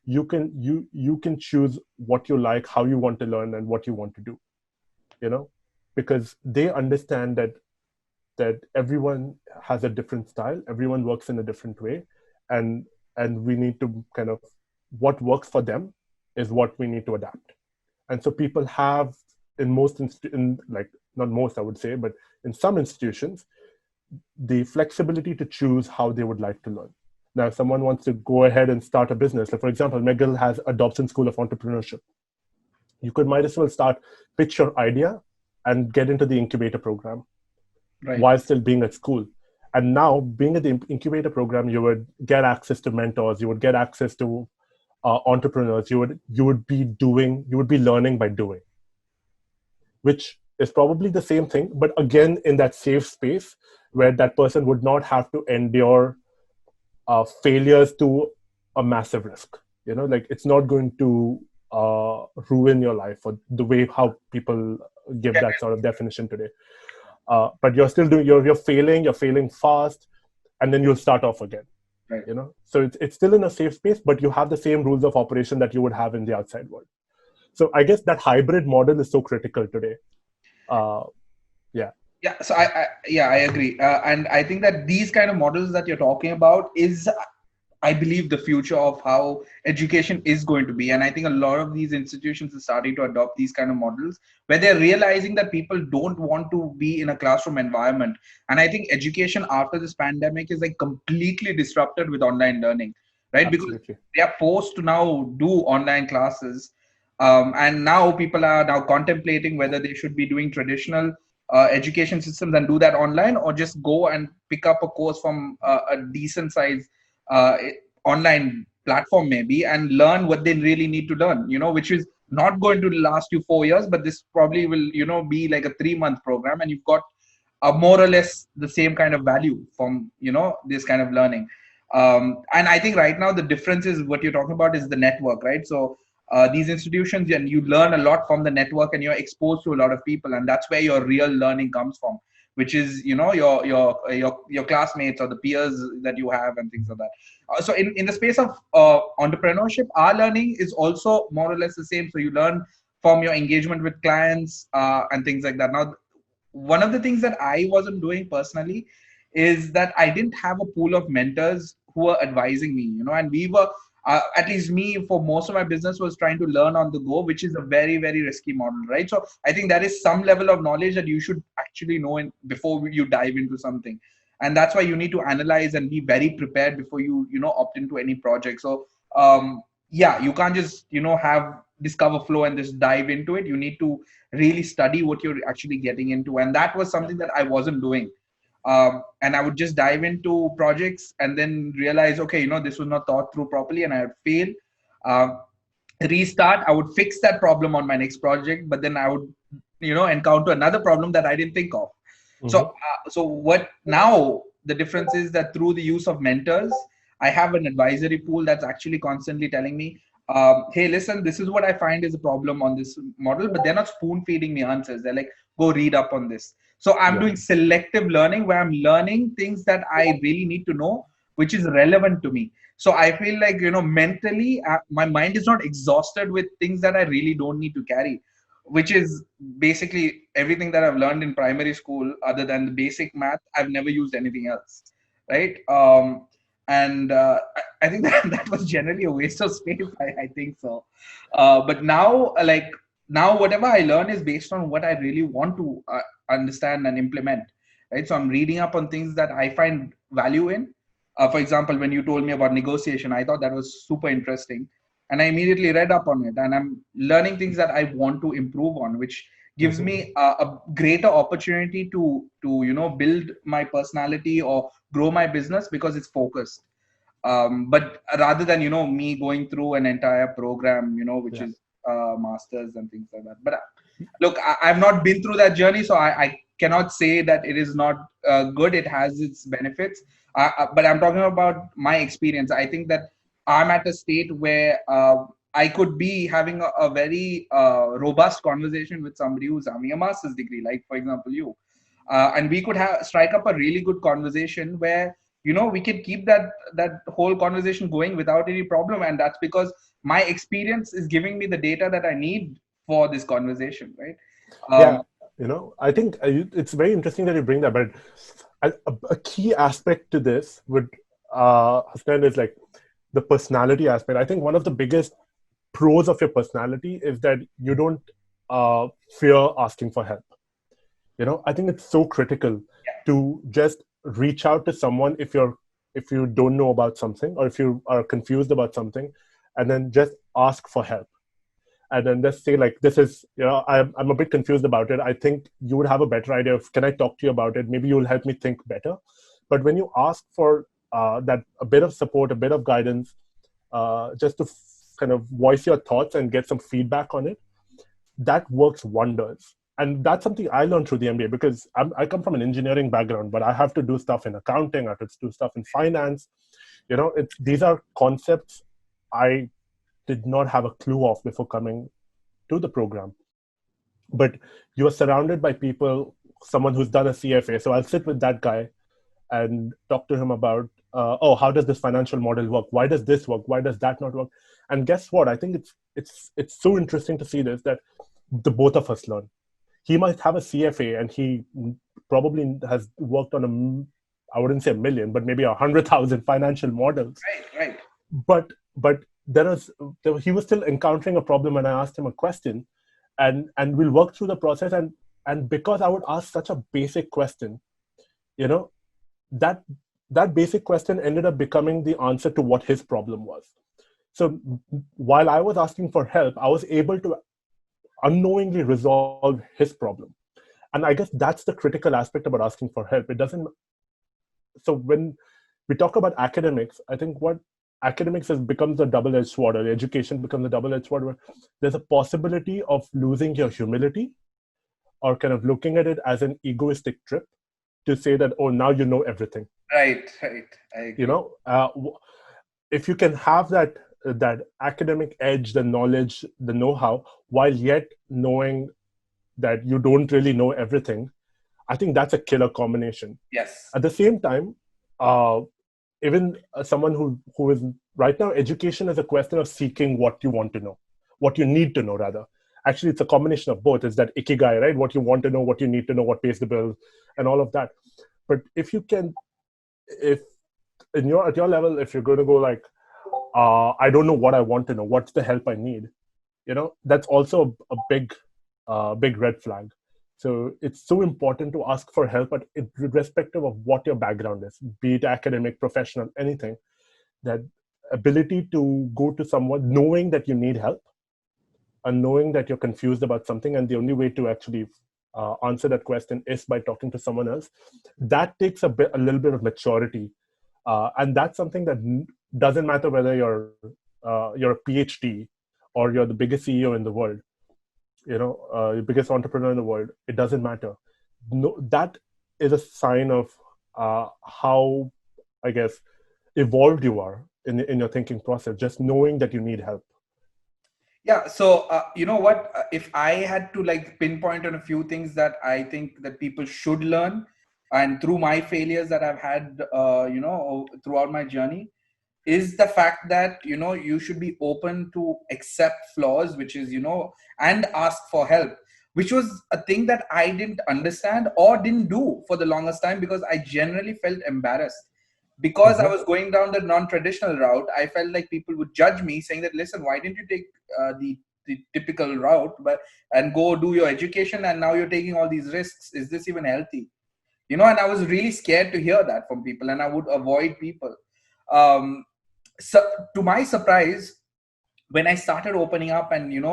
You can choose what you like, how you want to learn, and what you want to do. Because they understand that everyone has a different style, everyone works in a different way, and we need to what works for them is what we need to adapt. And so people have, not most, I would say, but in some institutions, the flexibility to choose how they would like to learn. Now, if someone wants to go ahead and start a business, like for example, McGill has a Dobson School of Entrepreneurship. You might as well pitch your idea and get into the incubator program, right, while still being at school. And now, being at the incubator program, you would get access to mentors, you would get access to entrepreneurs, you would be learning by doing, which is probably the same thing, but again, in that safe space where that person would not have to endure failures to a massive risk. It's not going to ruin your life, or the way how people give that sort of definition today. But you're still you're failing fast, and then you'll start off again. Right. So it's still in a safe space, but you have the same rules of operation that you would have in the outside world. So I guess that hybrid model is so critical today. Yeah. So I agree. And I think that these kind of models that you're talking about is, I believe, the future of how education is going to be. And I think a lot of these institutions are starting to adopt these kind of models where they're realizing that people don't want to be in a classroom environment. And I think education after this pandemic is completely disrupted with online learning, right? Absolutely. Because they are forced to now do online classes. And now people are now contemplating whether they should be doing traditional education systems and do that online, or just go and pick up a course from a decent size online platform maybe, and learn what they really need to learn, which is not going to last you 4 years, but this probably will, be like a 3-month program, and you've got more or less the same kind of value from, this kind of learning. And I think right now the difference is what you're talking about is the network, right? So these institutions, and you learn a lot from the network, and you're exposed to a lot of people, and that's where your real learning comes from, which is your classmates or the peers that you have and things like that. So in the space of entrepreneurship, our learning is also more or less the same. So you learn from your engagement with clients and things like that. Now, one of the things that I wasn't doing personally is that I didn't have a pool of mentors who were advising me, and we were, at least me, for most of my business was trying to learn on the go, which is a very, very risky model, right? So I think there is some level of knowledge that you should actually know before you dive into something. And that's why you need to analyze and be very prepared before you opt into any project. So, yeah, you can't just, have discover flow and just dive into it. You need to really study what you're actually getting into. And that was something that I wasn't doing. And I would just dive into projects and then realize, okay, this was not thought through properly, and I would fail. Um, Restart. I would fix that problem on my next project, but then I would, encounter another problem that I didn't think of. So what now? The difference is that through the use of mentors, I have an advisory pool that's actually constantly telling me, hey, listen, this is what I find is a problem on this model, but they're not spoon feeding me answers. They're like, go read up on this. So I'm doing selective learning where I'm learning things that I really need to know, which is relevant to me. So I feel like, mentally, my mind is not exhausted with things that I really don't need to carry, which is basically everything that I've learned in primary school, other than the basic math. I've never used anything else. Right. And I think that was generally a waste of space. I think so. But now, now whatever I learn is based on what I really want to understand and implement, right? So I'm reading up on things that I find value in. For example, when you told me about negotiation, I thought that was super interesting, and I immediately read up on it, and I'm learning things that I want to improve on, which gives me a greater opportunity to build my personality or grow my business because it's focused. But rather than me going through an entire program, which is masters and things like that. But look, I've not been through that journey, so I cannot say that it is not good. It has its benefits, but I'm talking about my experience. I think that I'm at a state where I could be having a very robust conversation with somebody who's having a master's degree, like for example and we could strike up a really good conversation where we can keep that whole conversation going without any problem. And that's because my experience is giving me the data that I need for this conversation, right? I think it's very interesting that you bring that, but a key aspect to this would Hasnan, is like the personality aspect. I think one of the biggest pros of your personality is that you don't fear asking for help. I think it's so critical to just reach out to someone if you don't know about something, or if you are confused about something, and then just ask for help. And then just say, like, this is, I'm a bit confused about it. I think you would have a better idea of, can I talk to you about it? Maybe you'll help me think better. But when you ask for that a bit of support, a bit of guidance, just to kind of voice your thoughts and get some feedback on it, that works wonders. And that's something I learned through the MBA, because I come from an engineering background, but I have to do stuff in accounting, I have to do stuff in finance. These are concepts I did not have a clue of before coming to the program. But you are surrounded by people, someone who's done a CFA. So I'll sit with that guy and talk to him about, how does this financial model work? Why does this work? Why does that not work? And guess what? I think it's so interesting to see this, that the both of us learn. He might have a CFA and he probably has worked on I wouldn't say a million, but maybe 100,000 financial models. Right. But he was still encountering a problem, and I asked him a question, and we'll work through the process. And because I would ask such a basic question, that basic question ended up becoming the answer to what his problem was. So while I was asking for help, I was able to unknowingly resolve his problem. And I guess that's the critical aspect about asking for help. So when we talk about academics, I think what academics becomes a double-edged sword, or education becomes a double-edged sword, where there's a possibility of losing your humility, or kind of looking at it as an egoistic trip to say that, oh, now you know everything. Right. I You agree. know, if you can have that academic edge, the knowledge, the know-how, while yet knowing that you don't really know everything, I think that's a killer combination. Yes. At the same time, uh, even someone who is right now, education is a question of seeking what you want to know, what you need to know rather. Actually, it's a combination of both. It's that ikigai, right? What you want to know, what you need to know, what pays the bills, and all of that. But if you can, if in your at your level, if you're going to go like, I don't know what I want to know, what's the help I need, that's also a big red flag. So it's so important to ask for help, but irrespective of what your background is, be it academic, professional, anything, that ability to go to someone knowing that you need help and knowing that you're confused about something, and the only way to actually answer that question is by talking to someone else. That takes a little bit of maturity, and that's something that doesn't matter whether you're a PhD or you're the biggest CEO in the world, the biggest entrepreneur in the world. It doesn't matter. No, that is a sign of how, I guess, evolved you are in your thinking process. Just knowing that you need help. Yeah. So, you know what? If I had to like pinpoint on a few things that I think that people should learn, and through my failures that I've had, throughout my journey, is the fact that you should be open to accept flaws, which is and ask for help, which was a thing that I didn't understand or didn't do for the longest time, because I generally felt embarrassed, because I Mm-hmm. was going down the non-traditional route. I felt like people would judge me, saying that, listen, why didn't you take the typical route, but and go do your education, and now you're taking all these risks? Is this even healthy? And I was really scared to hear that from people, and I would avoid people. um, so, to my surprise, when I started opening up and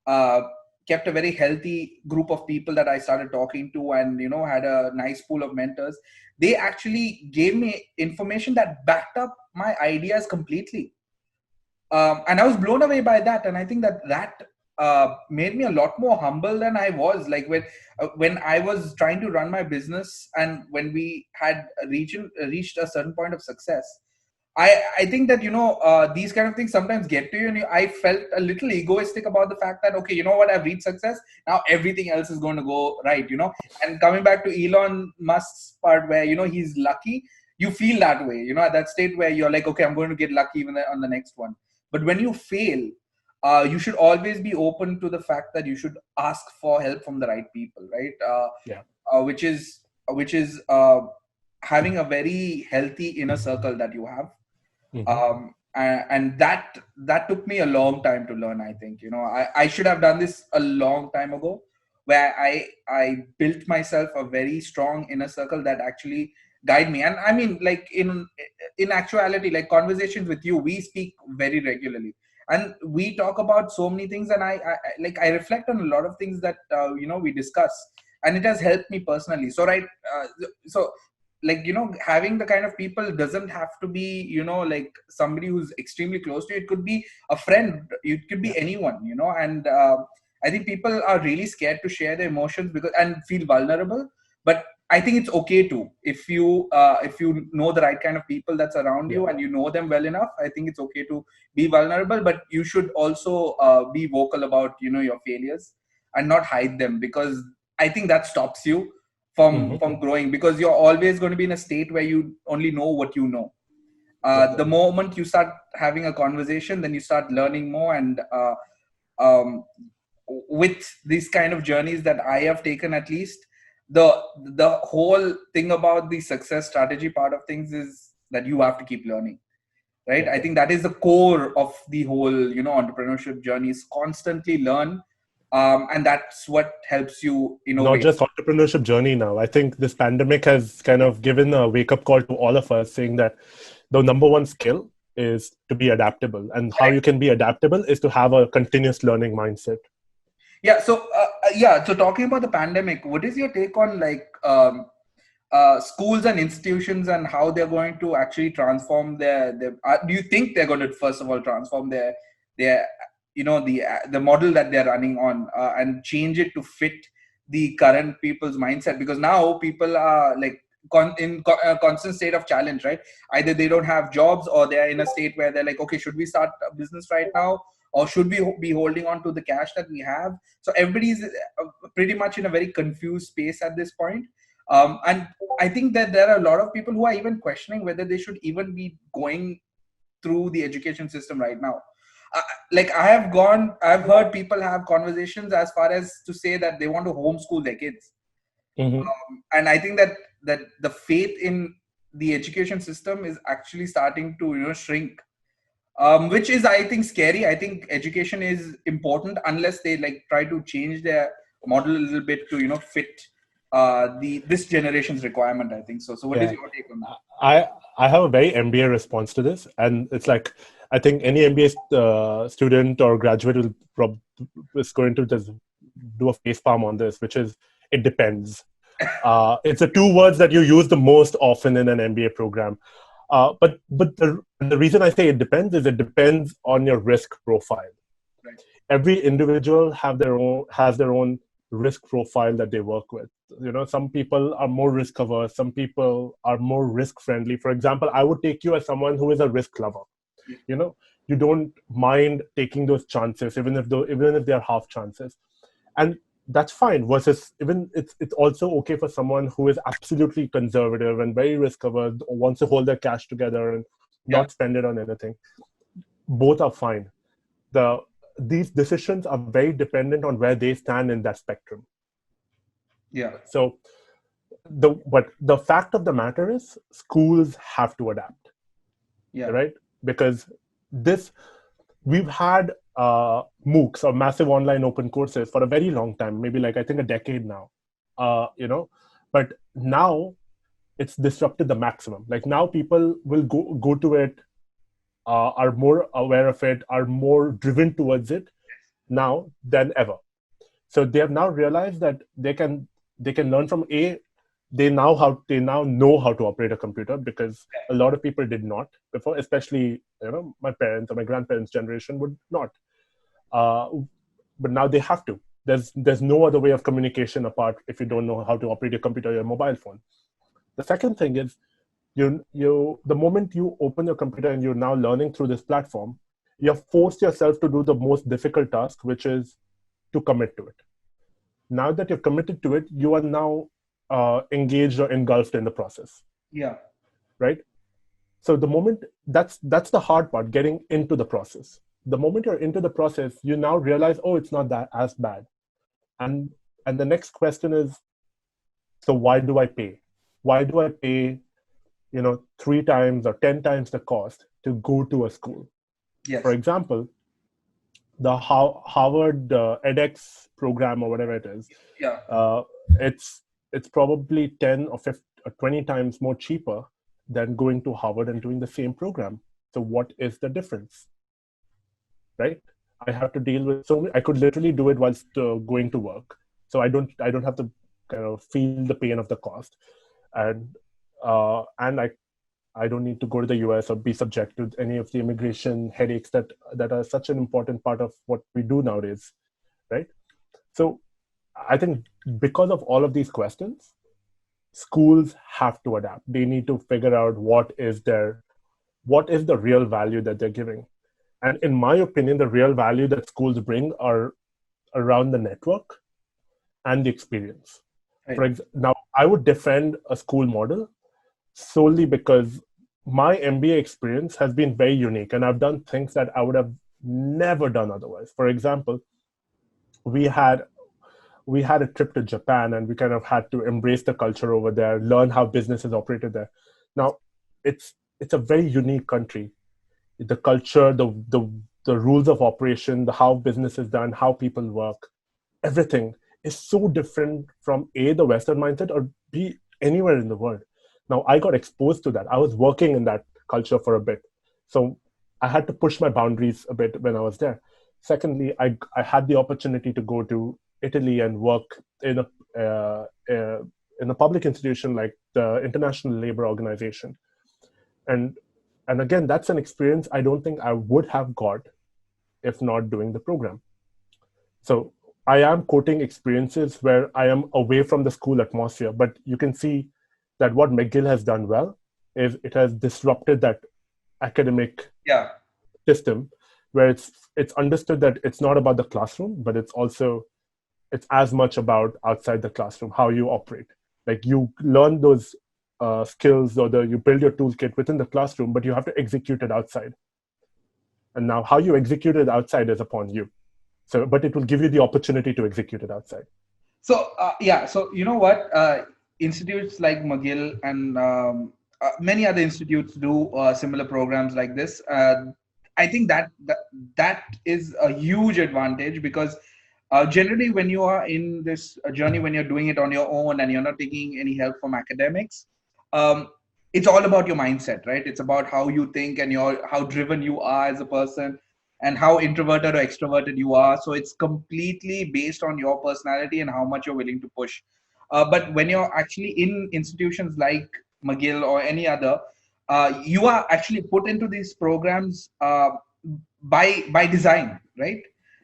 uh, kept a very healthy group of people that I started talking to, and had a nice pool of mentors, they actually gave me information that backed up my ideas completely. And I was blown away by that, and I think that made me a lot more humble than I was. Like when I was trying to run my business, and when we had reached a certain point of success, I think that these kind of things sometimes get to you, and I felt a little egoistic about the fact that, okay, you know what, I've reached success, now everything else is going to go right. And coming back to Elon Musk's part, where he's lucky, you feel that way, at that state where you're like, okay, I'm going to get lucky even on the next one. But when you fail, you should always be open to the fact that you should ask for help from the right people, right? Yeah. Which is having a very healthy inner circle that you have. Mm-hmm. And that took me a long time to learn. I think I should have done this a long time ago, where I built myself a very strong inner circle that actually guide me. And I mean, like, in actuality, like, conversations with you, we speak very regularly, and we talk about so many things, and I reflect on a lot of things that we discuss, and it has helped me personally. So, right, so, like, having the kind of people doesn't have to be like somebody who's extremely close to you. It could be a friend, it could Yeah. be anyone, and I think people are really scared to share their emotions because and feel vulnerable. But I think it's okay to, if you know the right kind of people that's around Yeah. you, and you know them well enough, I think it's okay to be vulnerable. But you should also be vocal about your failures, and not hide them, because I think that stops you Mm-hmm. from growing, because you're always going to be in a state where you only know what you know. Yeah. The moment you start having a conversation, then you start learning more. And um, with these kind of journeys that I have taken, at least, the the whole thing about the success strategy part of things is that you have to keep learning, right? Yeah. I think that is the core of the whole entrepreneurship journey, is constantly learn. And that's what helps you Not innovate. just entrepreneurship journey now. I think this pandemic has kind of given a wake up call to all of us, saying that the number one skill is to be adaptable. And how you can be adaptable is to have a continuous learning mindset. Yeah. So, So talking about the pandemic, what is your take on, like, schools and institutions, and how they're going to actually transform their do you think they're going to, first of all, transform their the model that they're running on, and change it to fit the current people's mindset? Because now people are like constant state of challenge, right? Either they don't have jobs, or they're in a state where they're like, okay, should we start a business right now, or should we be holding on to the cash that we have? So everybody's pretty much in a very confused space at this point. And I think that there are a lot of people who are even questioning whether they should even be going through the education system right now. Like I've heard people have conversations as far as to say that they want to homeschool their kids. Mm-hmm. And I think that the faith in the education system is actually starting to shrink, which is, I think, scary. I think education is important unless they like try to change their model a little bit to fit this generation's requirement, I think. So what is your take on that? I have a very MBA response to this, and it's like, I think any MBA student or graduate is going to just do a face palm on this, which is, it depends. It's the two words that you use the most often in an MBA program. But the reason I say it depends is it depends on your risk profile. Right. Every individual has their own risk profile that they work with. Some people are more risk averse, some people are more risk friendly. For example, I would take you as someone who is a risk lover. You don't mind taking those chances, even if they are half chances, and that's fine. Versus, even it's also okay for someone who is absolutely conservative and very risk averse, or wants to hold their cash together and not spend it on anything. Both are fine. These decisions are very dependent on where they stand in that spectrum. Yeah. So the fact of the matter is, schools have to adapt. Yeah. Right? Because we've had MOOCs, or massive online open courses, for a very long time, maybe like, I think, a decade now. But now it's disrupted the maximum. Like, now people will go to it, are more aware of it, are more driven towards it now than ever. So they have now realized that they can learn from they now know how to operate a computer, because a lot of people did not before, especially my parents or my grandparents' generation would not. But now they have to. There's no other way of communication apart if you don't know how to operate your computer or your mobile phone. The second thing is, the moment you open your computer and you're now learning through this platform, you've forced yourself to do the most difficult task, which is to commit to it. Now that you've committed to it, you are now engaged or engulfed in the process. Yeah. Right? So the moment, that's the hard part, getting into the process. The moment you're into the process, you now realize, oh, it's not that as bad. And the next question is, so why do I pay? Why do I pay 3 times or 10 times the cost to go to a school? Yes. For example, the Harvard edX program, or whatever it is, it's probably 10 or 50 or 20 times more cheaper than going to Harvard and doing the same program. So what is the difference? Right? I have to deal with I could literally do it whilst going to work. So I don't have to kind of feel the pain of the cost, and I don't need to go to the US or be subject to any of the immigration headaches that are such an important part of what we do nowadays, right? So I think because of all of these questions, schools have to adapt. They need to figure out what is the real value that they're giving. And in my opinion, the real value that schools bring are around the network and the experience. Right. Now, I would defend a school model solely because my MBA experience has been very unique, and I've done things that I would have never done otherwise. For example, we had a trip to Japan, and we kind of had to embrace the culture over there, learn how businesses operated there. Now, it's a very unique country. The culture, the rules of operation, how business is done, how people work, everything is so different from A, the Western mindset, or B, anywhere in the world. Now, I got exposed to that. I was working in that culture for a bit. So I had to push my boundaries a bit when I was there. Secondly, I had the opportunity to go to Italy and work in a public institution like the International Labour Organization. And again, that's an experience I don't think I would have got if not doing the program. So I am quoting experiences where I am away from the school atmosphere, but you can see that what McGill has done well is it has disrupted that academic system, where it's understood that it's not about the classroom, but it's as much about outside the classroom, how you operate. Like you learn those skills, or you build your toolkit within the classroom, but you have to execute it outside. And now how you execute it outside is upon you. So, but it will give you the opportunity to execute it outside. So, so you know what? Institutes like McGill and many other institutes do similar programs like this. I think that is a huge advantage, because generally when you are in this journey, when you're doing it on your own and you're not taking any help from academics, it's all about your mindset, right? It's about how you think and how driven you are as a person, and how introverted or extroverted you are. So it's completely based on your personality and how much you're willing to push. But when you're actually in institutions like McGill or any other, you are actually put into these programs by design, right?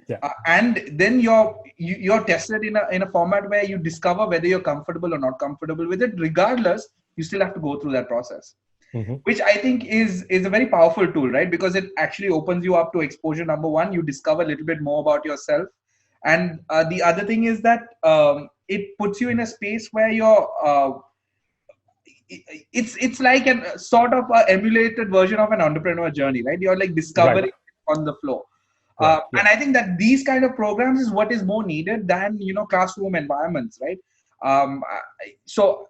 Yeah. And then you're tested in a format where you discover whether you're comfortable or not comfortable with it. Regardless, you still have to go through that process, which I think is a very powerful tool, right? Because it actually opens you up to exposure. Number one, you discover a little bit more about yourself, and the other thing is that it puts you in a space where it's like a sort of a emulated version of an entrepreneur journey, right? You're like discovering on the floor. And I think that these kind of programs is what is more needed than classroom environments, right? So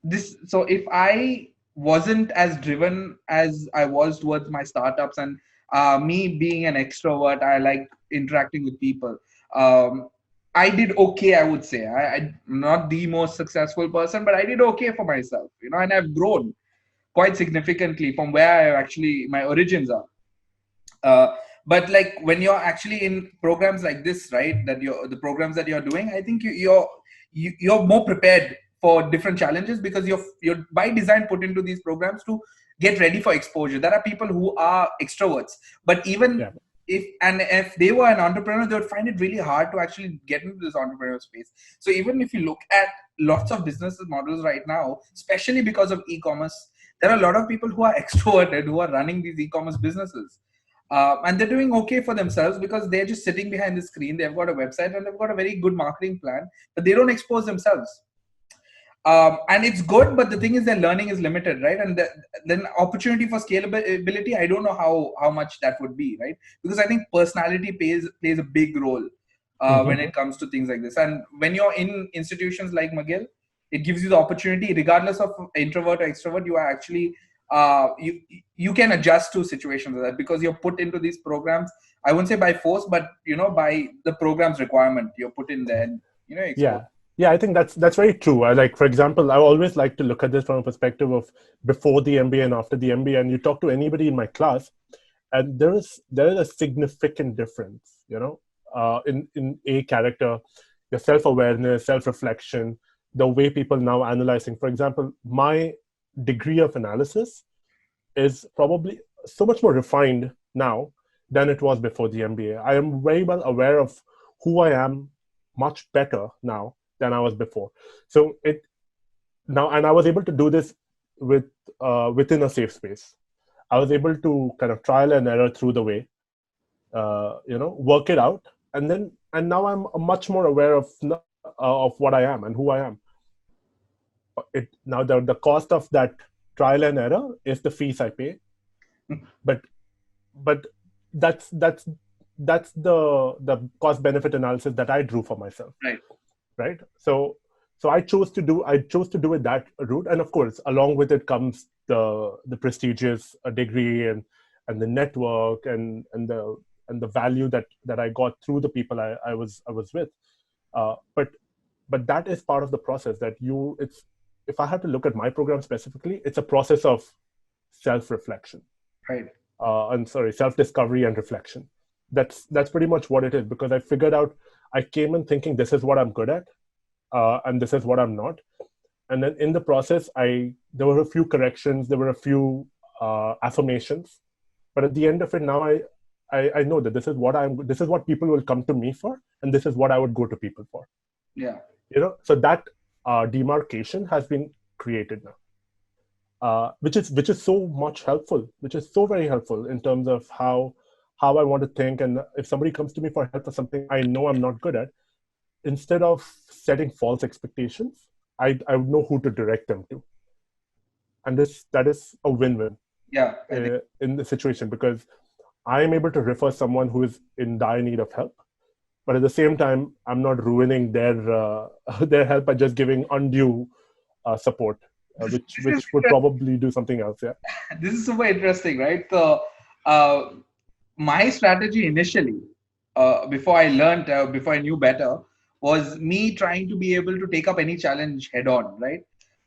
if I wasn't as driven as I was towards my startups, and me being an extrovert, I like interacting with people. I did okay, I would say. I'm not the most successful person, but I did okay for myself, and I've grown quite significantly from where my origins are. But like when you're actually in programs like this, right, the programs that you're doing, I think you're more prepared for different challenges, because you're by design put into these programs to get ready for exposure. There are people who are extroverts, but even if they were an entrepreneur, they would find it really hard to actually get into this entrepreneurial space. So even if you look at lots of business models right now, especially because of e-commerce, there are a lot of people who are extroverted who are running these e-commerce businesses. And they're doing okay for themselves because they're just sitting behind the screen. They've got a website and they've got a very good marketing plan, but they don't expose themselves. And it's good, but the thing is their learning is limited, right? And then opportunity for scalability, I don't know how much that would be, right? Because I think personality plays a big role when it comes to things like this. And when you're in institutions like McGill, it gives you the opportunity, regardless of introvert or extrovert, you are actually you can adjust to situations like that, because you're put into these programs. I wouldn't say by force, but by the program's requirement, you're put in there. And, Yeah, I think that's very true. For example, I always like to look at this from a perspective of before the MBA and after the MBA. And you talk to anybody in my class, and there is a significant difference, in a character, your self-awareness, self-reflection, the way people now analyzing. For example, my degree of analysis is probably so much more refined now than it was before the MBA. I am very well aware of who I am, much better now than I was before. So and I was able to do this within a safe space. I was able to kind of trial and error through the way, work it out, and now I'm much more aware of what I am and who I am. Now the cost of that trial and error is the fees I pay, but that's the cost benefit analysis that I drew for myself. Right. So I chose to do it that route, and of course, along with it comes the prestigious degree and the network and the value that I got through the people I was with. But that is part of the process. If I had to look at my program specifically, it's a process of self-reflection. Right. Self-discovery and reflection. That's pretty much what it is, because I figured out, I came in thinking this is what I'm good at, and this is what I'm not. And then in the process, there were a few corrections, there were a few affirmations, but at the end of it, now I know that this is what people will come to me for, and this is what I would go to people for. Yeah. So that demarcation has been created now. Which is so much helpful, which is so very helpful in terms of how I want to think. And if somebody comes to me for help for something I know I'm not good at, instead of setting false expectations, I would know who to direct them to. And that is a win-win in the situation, because I am able to refer someone who is in dire need of help, but at the same time, I'm not ruining their help by just giving undue support. Which would probably do something else. Yeah. This is super interesting, right? So, my strategy initially, before I learned, before I knew better, was me trying to be able to take up any challenge head on, right?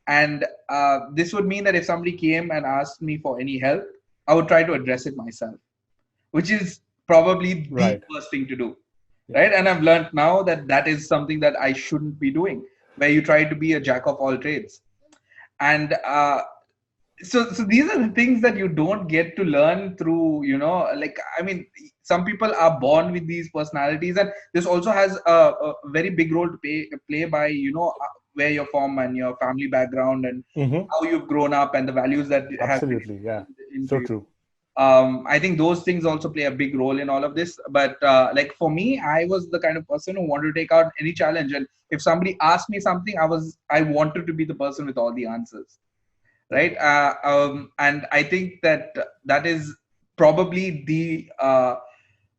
And this would mean that if somebody came and asked me for any help, I would try to address it myself, which is probably the first thing to do, right? And I've learned now that is something that I shouldn't be doing, where you try to be a jack of all trades. And so these are the things that you don't get to learn through, like, I mean, some people are born with these personalities, and this also has a very big role to play by, where you're from and your family background and how you've grown up and the values that absolutely have so true. I think those things also play a big role in all of this. But like for me, I was the kind of person who wanted to take out any challenge, and if somebody asked me something, I wanted to be the person with all the answers, right? And I think that is probably the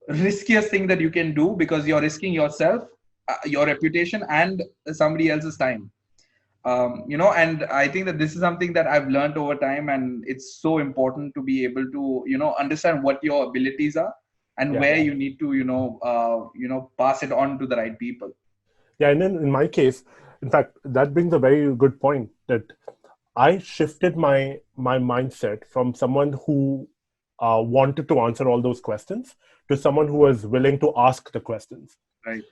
riskiest thing that you can do, because you're risking yourself, your reputation, and somebody else's time. And I think that this is something that I've learned over time, and it's so important to be able to, understand what your abilities are and where you need to, pass it on to the right people. Yeah. And then in my case, in fact, that brings a very good point, that I shifted my mindset from someone who wanted to answer all those questions to someone who was willing to ask the questions. Right.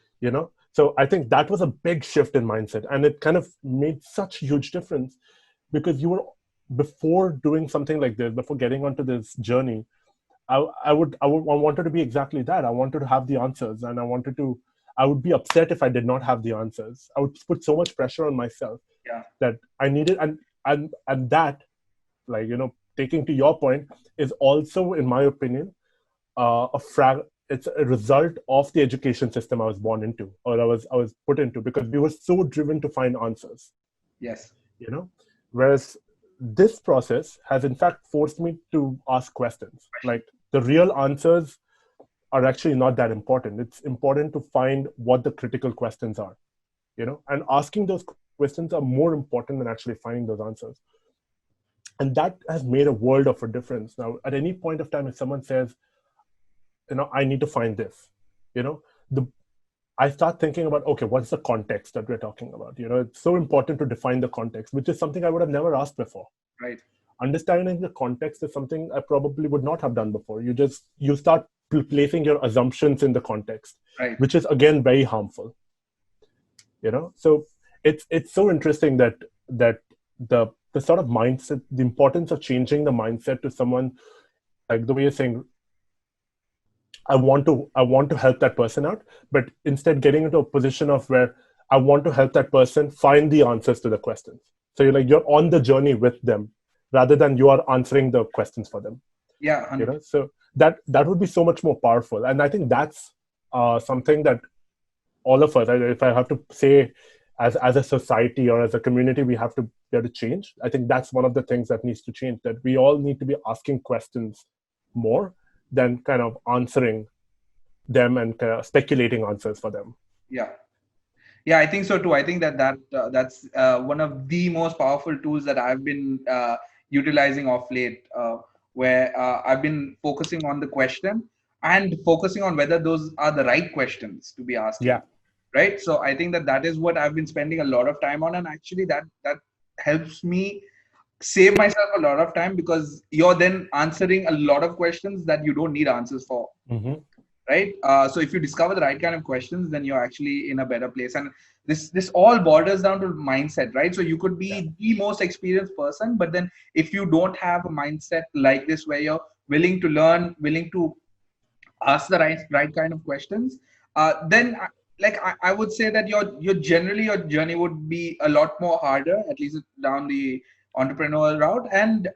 So I think that was a big shift in mindset, and it kind of made such huge difference, because before doing something like this, before getting onto this journey, I wanted to be exactly that. I wanted to have the answers, and I would be upset if I did not have the answers. I would put so much pressure on myself that I needed, and that, like, taking to your point, is also, in my opinion, it's a result of the education system I was born into, or I was put into, because we were so driven to find answers. Yes. Whereas this process has in fact forced me to ask questions. Like, the real answers are actually not that important. It's important to find what the critical questions are, and asking those questions are more important than actually finding those answers. And that has made a world of a difference. Now, at any point of time, if someone says, I need to find this, I start thinking about, okay, what's the context that we're talking about? It's so important to define the context, which is something I would have never asked before. Right. Understanding the context is something I probably would not have done before. You start placing your assumptions in the context, right, which is again very harmful. So it's so interesting that the sort of mindset, the importance of changing the mindset to someone, like the way you're saying, I want to help that person out, but instead getting into a position of where I want to help that person find the answers to the questions. So you're on the journey with them rather than you are answering the questions for them. Yeah. 100%. So that would be so much more powerful. And I think that's something that all of us, if I have to say, as a society or as a community, we have to be able to change. I think that's one of the things that needs to change, that we all need to be asking questions more than kind of answering them and kind of speculating answers for them. Yeah, I think so too. I think that's one of the most powerful tools that I've been utilizing of late, where I've been focusing on the question and focusing on whether those are the right questions to be asking. Yeah. Right. So I think that is what I've been spending a lot of time on, and actually that helps me save myself a lot of time, because you're then answering a lot of questions that you don't need answers for. Mm-hmm. Right. So if you discover the right kind of questions, then you're actually in a better place. And this all borders down to mindset, right? So you could be the most experienced person, but then if you don't have a mindset like this, where you're willing to learn, willing to ask the right kind of questions, then like I would say that your generally your journey would be a lot more harder, at least down the entrepreneurial route. And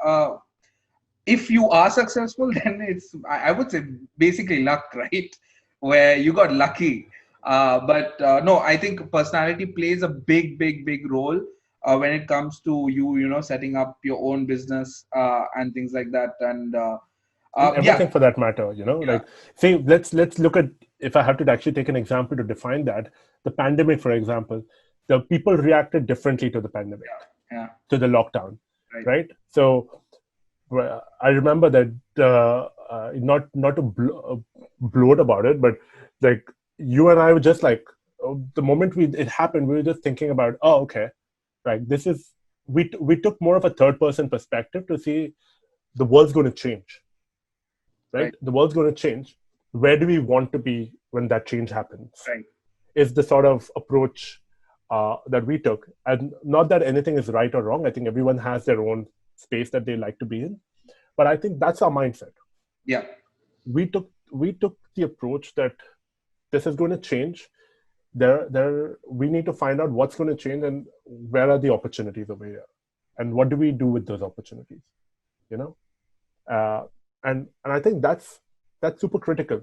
if you are successful, then it's, I would say, basically luck, right? Where you got lucky. But no, I think personality plays a big role when it comes to you know, setting up your own business and things like that. And And yeah, everything for that matter, yeah, like, say, let's look at, if I have to actually take an example to define that, the pandemic, for example. The people reacted differently to the pandemic, yeah, to the lockdown, right, right? So I remember that, not to bloat about it, but like, you and I were just like, the moment it happened, we were just thinking about, oh, okay, right, this is, we took more of a third person perspective to see the world's going to change, right? right, The world's going to change. Where do we want to be when that change happens? right. Is the sort of approach that we took. And not that anything is right or wrong. I think everyone has their own space that they like to be in. But I think that's our mindset. Yeah, We took the approach that this is going to change. We need to find out what's going to change and where are the opportunities over here, and what do we do with those opportunities, you know? And I think that's super critical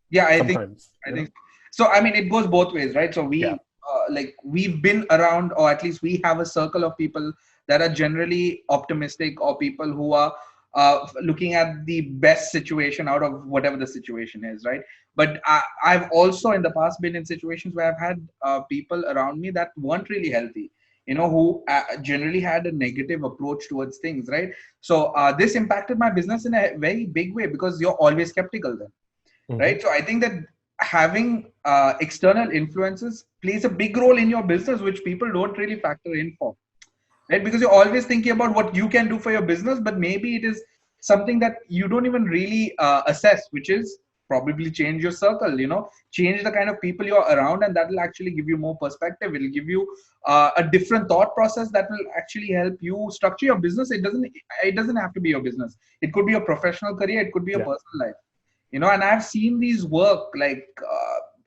yeah. sometimes, I think so. I mean, it goes both ways, right? So Yeah. like we've been around, or at least we have a circle of people that are generally optimistic, or people who are looking at the best situation out of whatever the situation is, right? But I've also in the past been in situations where I've had people around me that weren't really healthy, you know, who generally had a negative approach towards things, right? So this impacted my business in a very big way, because you're always skeptical then, Hmm. right? So I think that having external influences plays a big role in your business, which people don't really factor in for, right? Because you're always thinking about what you can do for your business, but maybe it is something that you don't even really assess, which is probably change your circle, you know, change the kind of people you're around, and that will actually give you more perspective. It will give you a different thought process that will actually help you structure your business. It doesn't have to be your business. It could be your professional career. It could be your Yeah. personal life, you know. And I've seen these work, like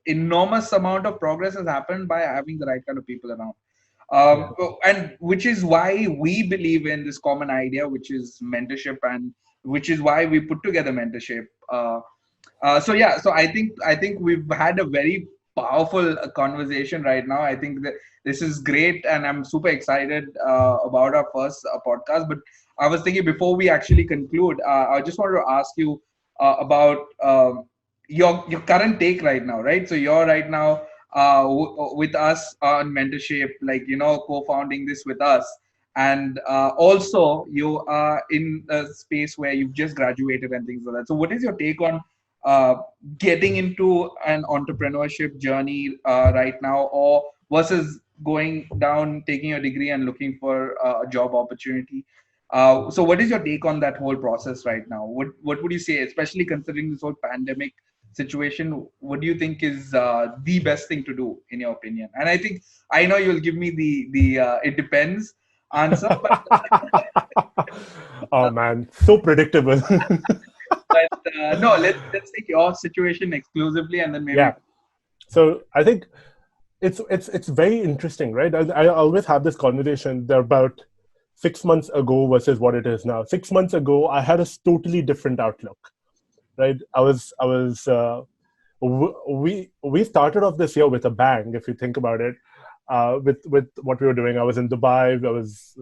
enormous amount of progress has happened by having the right kind of people around. Yeah. And which is why we believe in this common idea, which is mentorship, and which is why we put together mentorship. So yeah, so I think we've had a very powerful conversation right now. I think that this is great, and I'm super excited about our first podcast. But I was thinking, before we actually conclude, I just wanted to ask you about your current take right now, right? So you're right now with us on mentorship, like, you know, co-founding this with us, and also you are in a space where you've just graduated and things like that. So what is your take on uh, getting into an entrepreneurship journey right now, or versus going down, taking a degree and looking for a job opportunity? So what is your take on that whole process right now? What would you say, especially considering this whole pandemic situation? What do you think is the best thing to do, in your opinion? And I think I know you'll give me the it depends answer, but Oh man, so predictable. no, let's take your situation exclusively, and then maybe. Yeah. So I think it's very interesting, right? I always have this conversation there about 6 months ago versus what it is now. 6 months ago, I had a totally different outlook, right? We started off this year with a bang, if you think about it. With what we were doing, I was in Dubai. I was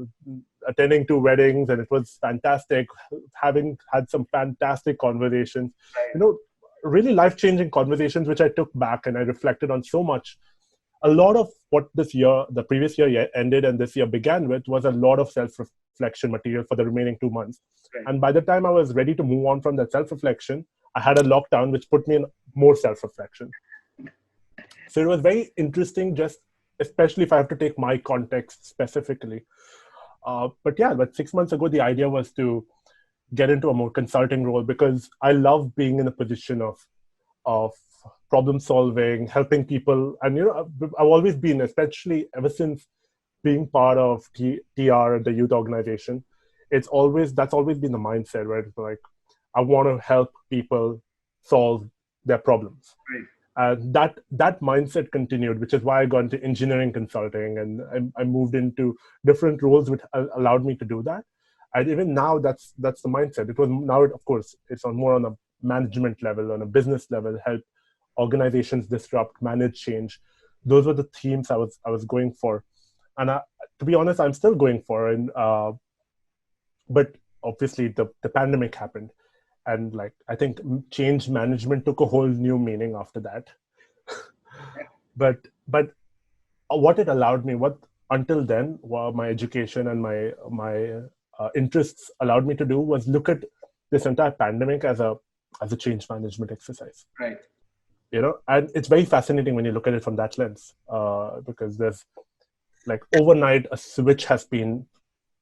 attending 2 weddings, and it was fantastic. Having had some fantastic conversations, you know, really life-changing conversations, which I took back and I reflected on so much. A lot of what the previous year ended and this year began with, was a lot of self-reflection material for the remaining 2 months. Right. And by the time I was ready to move on from that self-reflection, I had a lockdown, which put me in more self-reflection. So it was very interesting, just especially if I have to take my context specifically. But 6 months ago, the idea was to get into a more consulting role, because I love being in a position of problem solving, helping people. And I've always been, especially ever since being part of TR, the youth organization, that's always been the mindset, right? It's like, I want to help people solve their problems. Right. That mindset continued, which is why I got into engineering consulting, and I moved into different roles which allowed me to do that. And even now, that's the mindset. It was now, of course, it's on more on a management level, on a business level, help organizations disrupt, manage change. Those were the themes I was going for, and to be honest, I'm still going for. And but obviously, the pandemic happened, and like I think change management took a whole new meaning after that. but what it allowed me, what until then, what my education and my interests allowed me to do was look at this entire pandemic as a change management exercise. Right. And it's very fascinating when you look at it from that lens, because there's like overnight a switch has been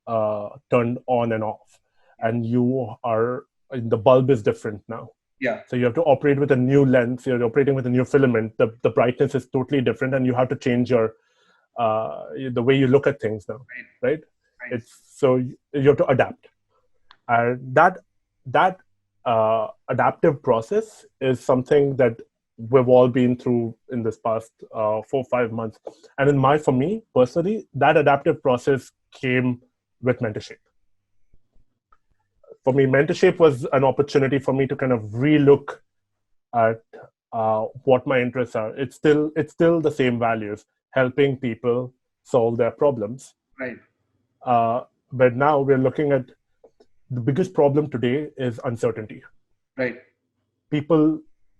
turned on and off, and the bulb is different now. Yeah. So you have to operate with a new lens. You're operating with a new filament. The brightness is totally different, and you have to change your the way you look at things now, right? It's so you have to adapt, and that adaptive process is something that we've all been through in this past 4-5 months. And for me personally, that adaptive process came with mentorship. For me, mentorship was an opportunity for me to kind of relook at what my interests are. It's still the same values, helping people solve their problems. Right. But now we're looking at the biggest problem today is uncertainty. Right.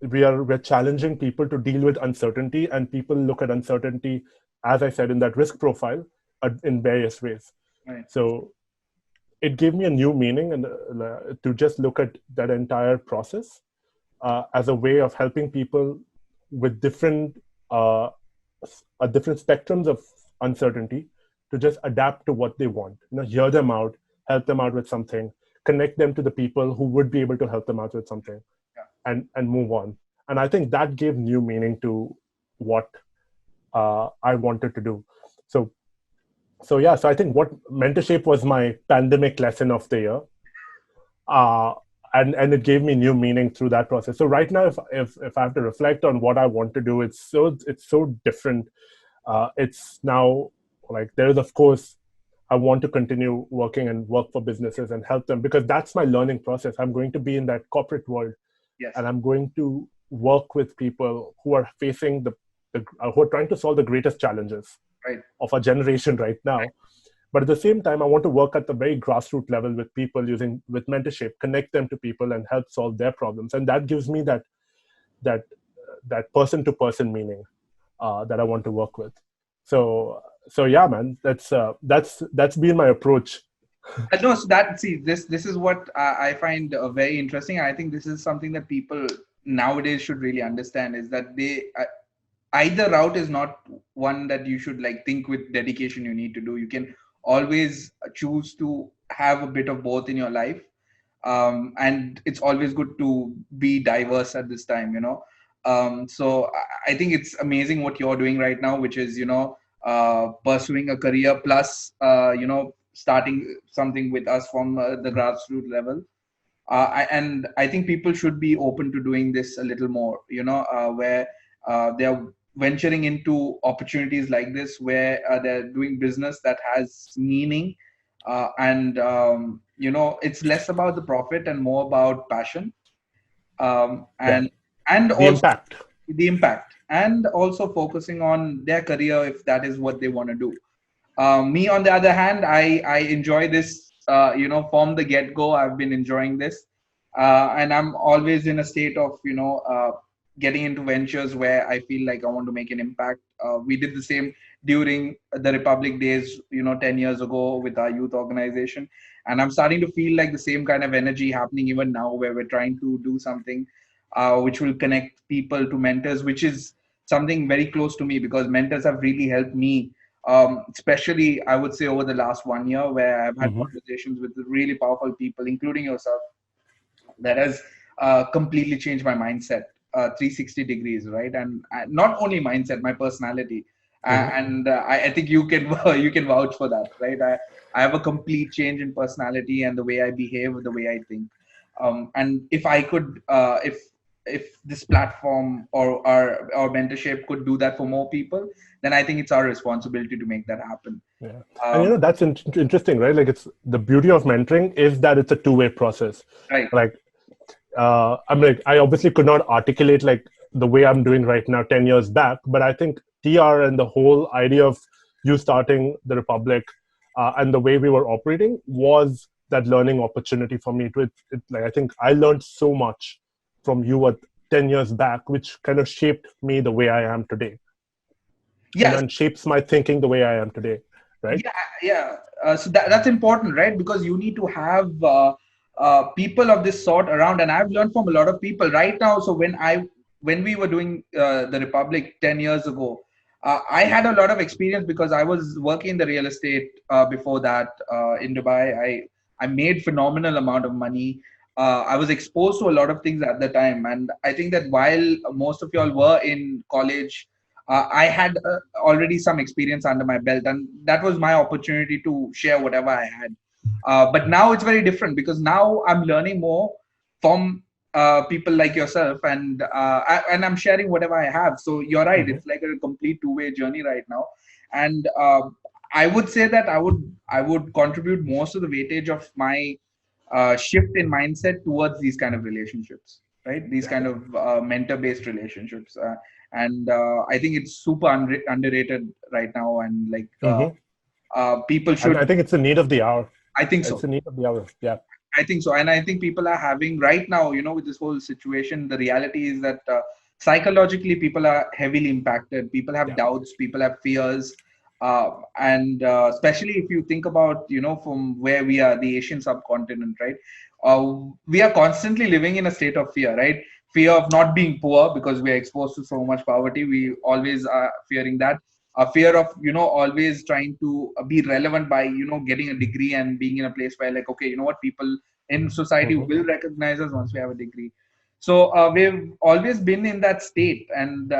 We're challenging people to deal with uncertainty, and people look at uncertainty, as I said, in that risk profile in various ways. Right. So it gave me a new meaning, and to just look at that entire process as a way of helping people with different spectrums of uncertainty to just adapt to what they want. Hear them out, help them out with something, connect them to the people who would be able to help them out with something, and move on. And I think that gave new meaning to what I wanted to do. So I think what mentorship was my pandemic lesson of the year, and it gave me new meaning through that process. So right now, if I have to reflect on what I want to do, it's so different. It's now like there is, of course, I want to continue working and work for businesses and help them, because that's my learning process. I'm going to be in that corporate world, yes, and I'm going to work with people who are facing who are trying to solve the greatest challenges of our generation right now. But at the same time, I want to work at the very grassroots level with people with mentorship, connect them to people and help solve their problems. And that gives me that person-to-person meaning that I want to work with. So yeah, man, that's been my approach. No, so this is what I find very interesting. I think this is something that people nowadays should really understand, is that either route is not one that you should like think with dedication you need to do. You can always choose to have a bit of both in your life, and it's always good to be diverse at this time. So I think it's amazing what you're doing right now, which is pursuing a career plus starting something with us from the grassroots level. And I think people should be open to doing this a little more, where they're venturing into opportunities like this, where they're doing business that has meaning. And it's less about the profit and more about passion. And the also the impact, and also focusing on their career if that is what they want to do. Me, on the other hand, I enjoy this, from the get-go. I've been enjoying this. And I'm always in a state of, getting into ventures where I feel like I want to make an impact. We did the same during the Republic Days, 10 years ago with our youth organization. And I'm starting to feel like the same kind of energy happening even now, where we're trying to do something which will connect people to mentors, which is something very close to me, because mentors have really helped me. Especially, I would say, over the last 1 year, where I've had conversations with really powerful people, including yourself, that has completely changed my mindset 360 degrees, right? And not only mindset, my personality. And I think you can you can vouch for that, right? I have a complete change in personality and the way I behave, the way I think. And if I could, if if this platform or mentorship could do that for more people, then I think it's our responsibility to make that happen. Yeah. And that's interesting, right? Like, it's the beauty of mentoring is that it's a two-way process. Right. Like, I obviously could not articulate like the way I'm doing right now 10 years back, but I think TR and the whole idea of you starting the Republic and the way we were operating was that learning opportunity for me. Like, I think I learned so much from you at 10 years back, which kind of shaped me the way I am today. Yes. And shapes my thinking the way I am today, right? Yeah. So that's important, right? Because you need to have people of this sort around, and I've learned from a lot of people right now. So when we were doing the Republic 10 years ago, I had a lot of experience because I was working in the real estate before that in Dubai. I made phenomenal amount of money. I was exposed to a lot of things at the time, and I think that while most of y'all were in college, I had already some experience under my belt, and that was my opportunity to share whatever I had. But now it's very different because now I'm learning more from people like yourself, and I'm sharing whatever I have. So you're right; Mm-hmm. it's like a complete two-way journey right now, and I would say that I would contribute most of the weightage of my shift in mindset towards these kind of relationships, right? These kind of mentor-based relationships, and I think it's super underrated right now, and like Mm-hmm. people And should. I think it's the need of the hour. I think It's so. the need of the hour. Yeah. I think so. And I think people are having right now, with this whole situation, the reality is that psychologically people are heavily impacted. People have Yeah. doubts, people have fears. And especially if you think about, from where we are, the Asian subcontinent, right? We are constantly living in a state of fear, right? Fear of not being poor because we are exposed to so much poverty. We always are fearing that. A fear of always trying to be relevant by getting a degree and being in a place where, like, okay, what, people in society Mm-hmm. will recognize us once we have a degree. So we've always been in that state, and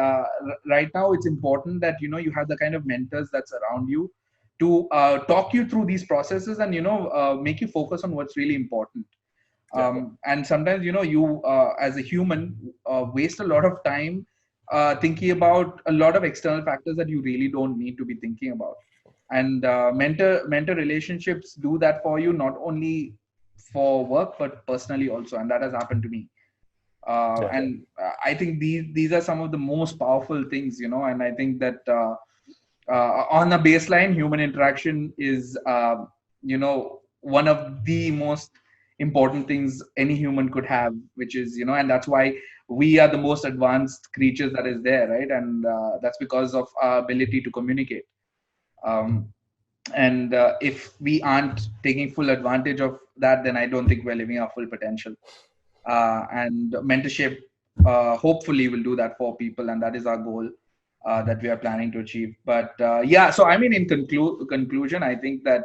right now it's important that you have the kind of mentors that's around you to talk you through these processes and make you focus on what's really important. Yeah. And sometimes you as a human waste a lot of time thinking about a lot of external factors that you really don't need to be thinking about. And mentor relationships do that for you, not only for work but personally also, and that has happened to me. Yeah. And I think these are some of the most powerful things, and I think that on a baseline, human interaction is one of the most important things any human could have, which is and that's why we are the most advanced creatures that is there, right? And that's because of our ability to communicate. um, and if we aren't taking full advantage of that, then I don't think we're living our full potential. And mentorship hopefully will do that for people, and that is our goal that we are planning to achieve. But yeah, so I mean, in conclusion, I think that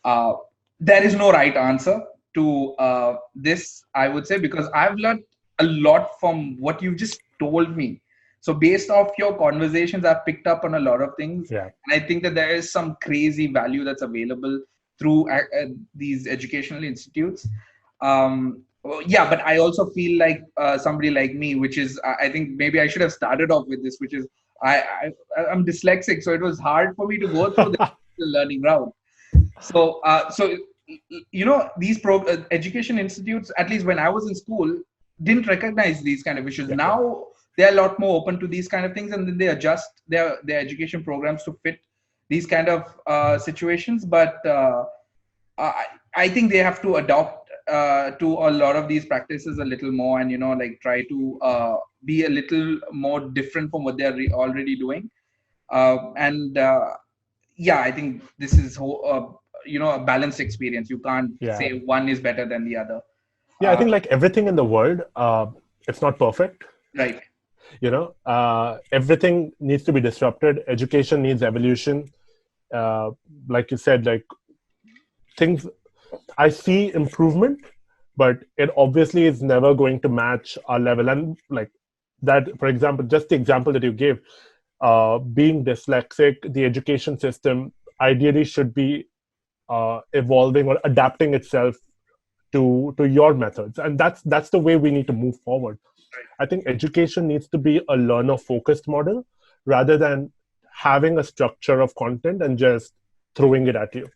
uh, there is no right answer to this, I would say, because I've learned a lot from what you just told me. So based off your conversations, I've picked up on a lot of things, Yeah. and I think that there is some crazy value that's available through these educational institutes. Yeah, but I also feel like somebody like me, which is I think maybe I should have started off with this, which is I'm dyslexic, so it was hard for me to go through the learning route. So these education institutes, at least when I was in school, didn't recognize these kind of issues. Yeah. Now they're a lot more open to these kind of things, and then they adjust their education programs to fit these kind of situations. But I think they have to adopt to a lot of these practices a little more, and like try to be a little more different from what they're already doing. And yeah, I think this is a balanced experience. You can't Yeah. say one is better than the other. Yeah. I think like everything in the world, it's not perfect. Right. Everything needs to be disrupted. Education needs evolution. Like you said, like things, I see improvement, but it obviously is never going to match our level. And like that, for example, just the example that you gave, being dyslexic, the education system ideally should be evolving or adapting itself to your methods, and that's the way we need to move forward. I think education needs to be a learner-focused model rather than having a structure of content and just throwing it at you.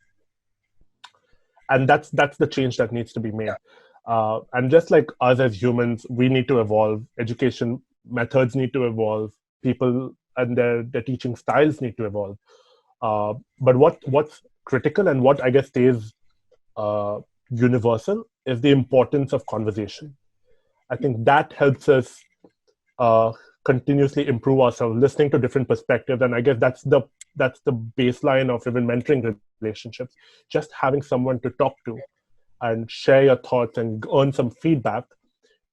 And that's the change that needs to be made. And just like us as humans, we need to evolve. Education methods need to evolve. People and their teaching styles need to evolve. But what's critical and what I guess stays universal is the importance of conversation. I think that helps us continuously improve ourselves, listening to different perspectives, and I guess that's the baseline of even mentoring relationships. Just having someone to talk to and share your thoughts and earn some feedback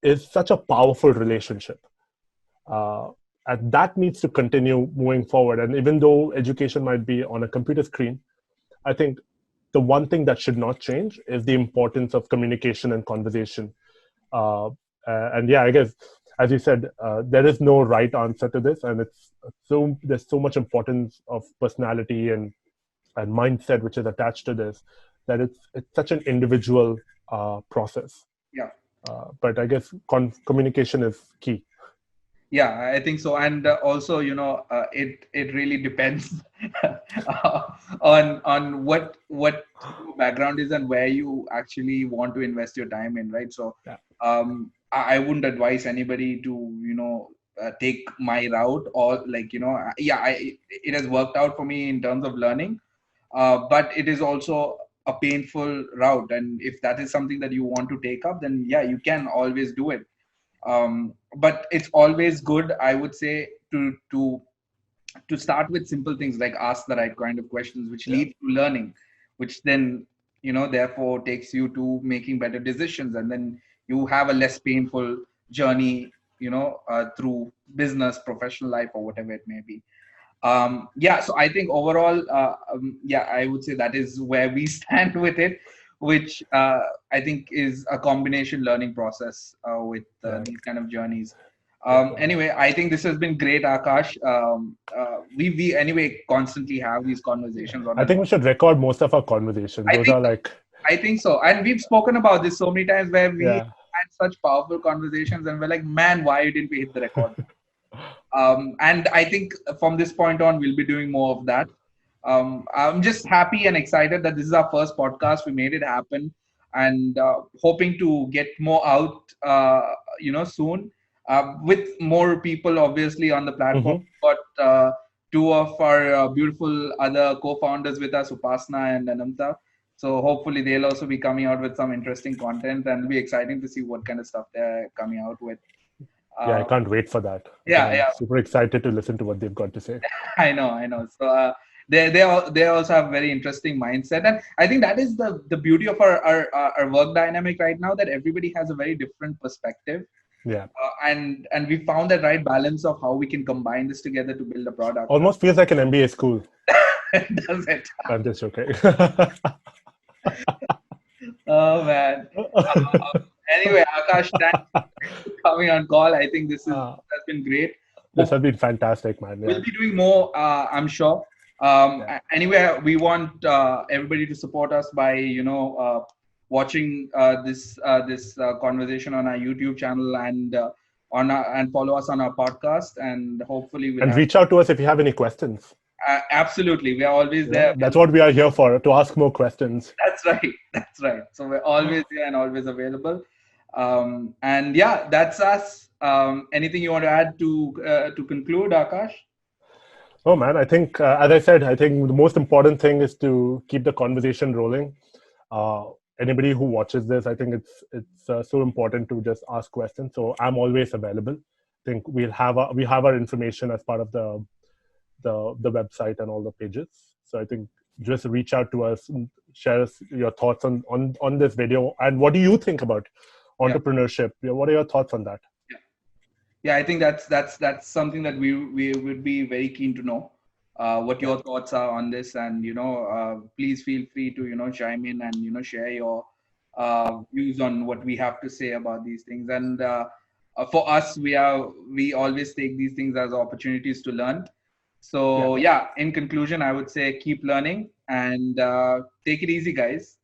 is such a powerful relationship. And that needs to continue moving forward. And even though education might be on a computer screen, I think the one thing that should not change is the importance of communication and conversation. And yeah, I guess, as you said, there is no right answer to this. And there's so much importance of personality and mindset which is attached to this, that it's such an individual process. Yeah. But I guess communication is key. Yeah, I think so. And also, it really depends on what your background is and where you actually want to invest your time in, right? So I wouldn't advise anybody to, take my route, or it has worked out for me in terms of learning, but it is also a painful route. And if that is something that you want to take up, then yeah, you can always do it. But it's always good, I would say, to start with simple things, like ask the right kind of questions, which lead to learning, which then therefore takes you to making better decisions, and then you have a less painful journey through business, professional life, or whatever it may be. So I think overall, I would say that is where we stand with it, which I think is a combination learning process with these kind of journeys. Anyway, I think this has been great, Akash. We anyway constantly have these conversations. I think we should record most of our conversations. I think so. And we've spoken about this so many times where we had such powerful conversations, and we're like, man, why didn't we hit the record? And I think from this point on, we'll be doing more of that. I'm just happy and excited that this is our first podcast. We made it happen, and hoping to get more out, soon, with more people, obviously, on the platform. Mm-hmm. Got two of our beautiful other co-founders with us, Upasna and Anamta. So hopefully they'll also be coming out with some interesting content, and it'll be exciting to see what kind of stuff they're coming out with. I can't wait for that. I'm super excited to listen to what they've got to say. I know. So they also have very interesting mindset, and I think that is the beauty of our work dynamic right now, that everybody has a very different perspective. Yeah. And we found that right balance of how we can combine this together to build a product. Almost feels like an MBA school. Does it? I'm just okay. Oh man. Anyway, Akash, thanks for coming on call. I think this has been great. This has been fantastic, man. We'll be doing more, I'm sure. Anyway, we want everybody to support us by watching this conversation on our YouTube channel, and and follow us on our podcast, and hopefully reach out to us if you have any questions. Absolutely, we are always there. That's what we are here for, to ask more questions. That's right. So we're always here and always available. And yeah, that's us. Anything you want to add to conclude, Akash? Oh man, I think as I said, I think the most important thing is to keep the conversation rolling. Anybody who watches this, I think it's so important to just ask questions. So I'm always available. I think we have our information as part of the website and all the pages. So I think just reach out to us and share your thoughts on this video. And what do you think about entrepreneurship? What are your thoughts on that? Yeah, I think that's something that we would be very keen to know what your thoughts are on this. And please feel free to chime in and share your views on what we have to say about these things. And for us, we always take these things as opportunities to learn. So in conclusion, I would say keep learning and take it easy, guys.